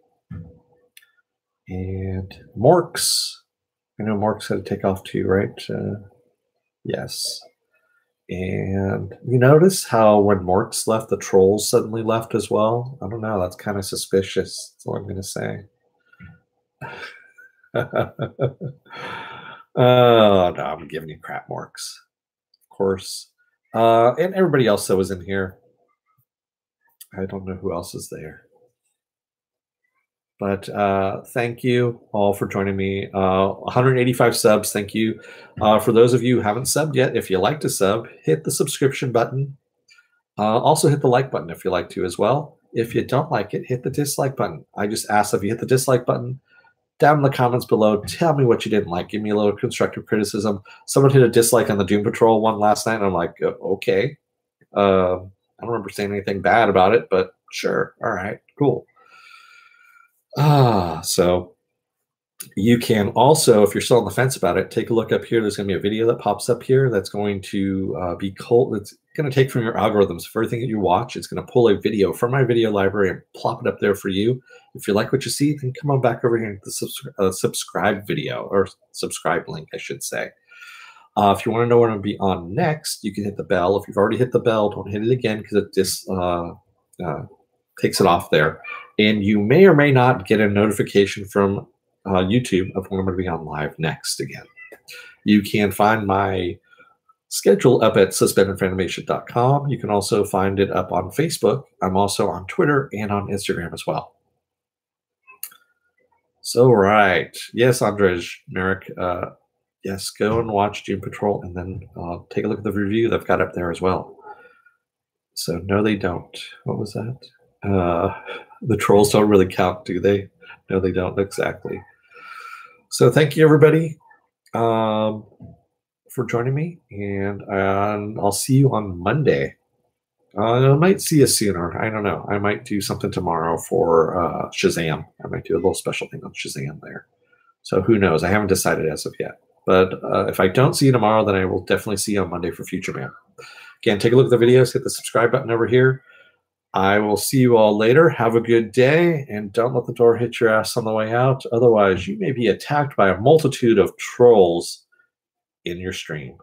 And Morks. I know Morks had to take off too, right? Yes. And you notice how when Morks left, the trolls suddenly left as well? I don't know. That's kind of suspicious. That's all I'm going to say. Oh, no, I'm giving you crap, Morks. Of course. And everybody else that was in here. I don't know who else is there. But thank you all for joining me. 185 subs. Thank you. For those of you who haven't subbed yet, if you like to sub, hit the subscription button. Also hit the like button if you like to as well. If you don't like it, hit the dislike button. I just asked if you hit the dislike button, down in the comments below, tell me what you didn't like. Give me a little constructive criticism. Someone hit a dislike on the Doom Patrol one last night, and I'm like, okay. I don't remember saying anything bad about it, but sure. All right, cool. So you can also, if you're still on the fence about it, take a look up here. There's going to be a video that pops up here that's going to be cold. It's going to take from your algorithms for everything that you watch. It's going to pull a video from my video library and plop it up there for you. If you like what you see, then come on back over here to the subscribe video, or subscribe link, I should say. If you want to know what I'm going to be on next, you can hit the bell. If you've already hit the bell, don't hit it again because it just takes it off there. And you may or may not get a notification from YouTube of when I'm going to be on live next again. You can find my schedule up at suspendedfanimation.com. You can also find it up on Facebook. I'm also on Twitter and on Instagram as well. So, right. Yes, Andrej Marek. Yes, go and watch Doom Patrol and then take a look at the review that I've got up there as well. So, no, they don't. What was that? The trolls don't really count, do they? No, they don't. Exactly. So thank you, everybody, for joining me. And I'll see you on Monday. I might see you sooner. I don't know. I might do something tomorrow for Shazam. I might do a little special thing on Shazam there. So who knows? I haven't decided as of yet. But if I don't see you tomorrow, then I will definitely see you on Monday for Future Man. Again, take a look at the videos. Hit the subscribe button over here. I will see you all later. Have a good day, and don't let the door hit your ass on the way out. Otherwise, you may be attacked by a multitude of trolls in your stream.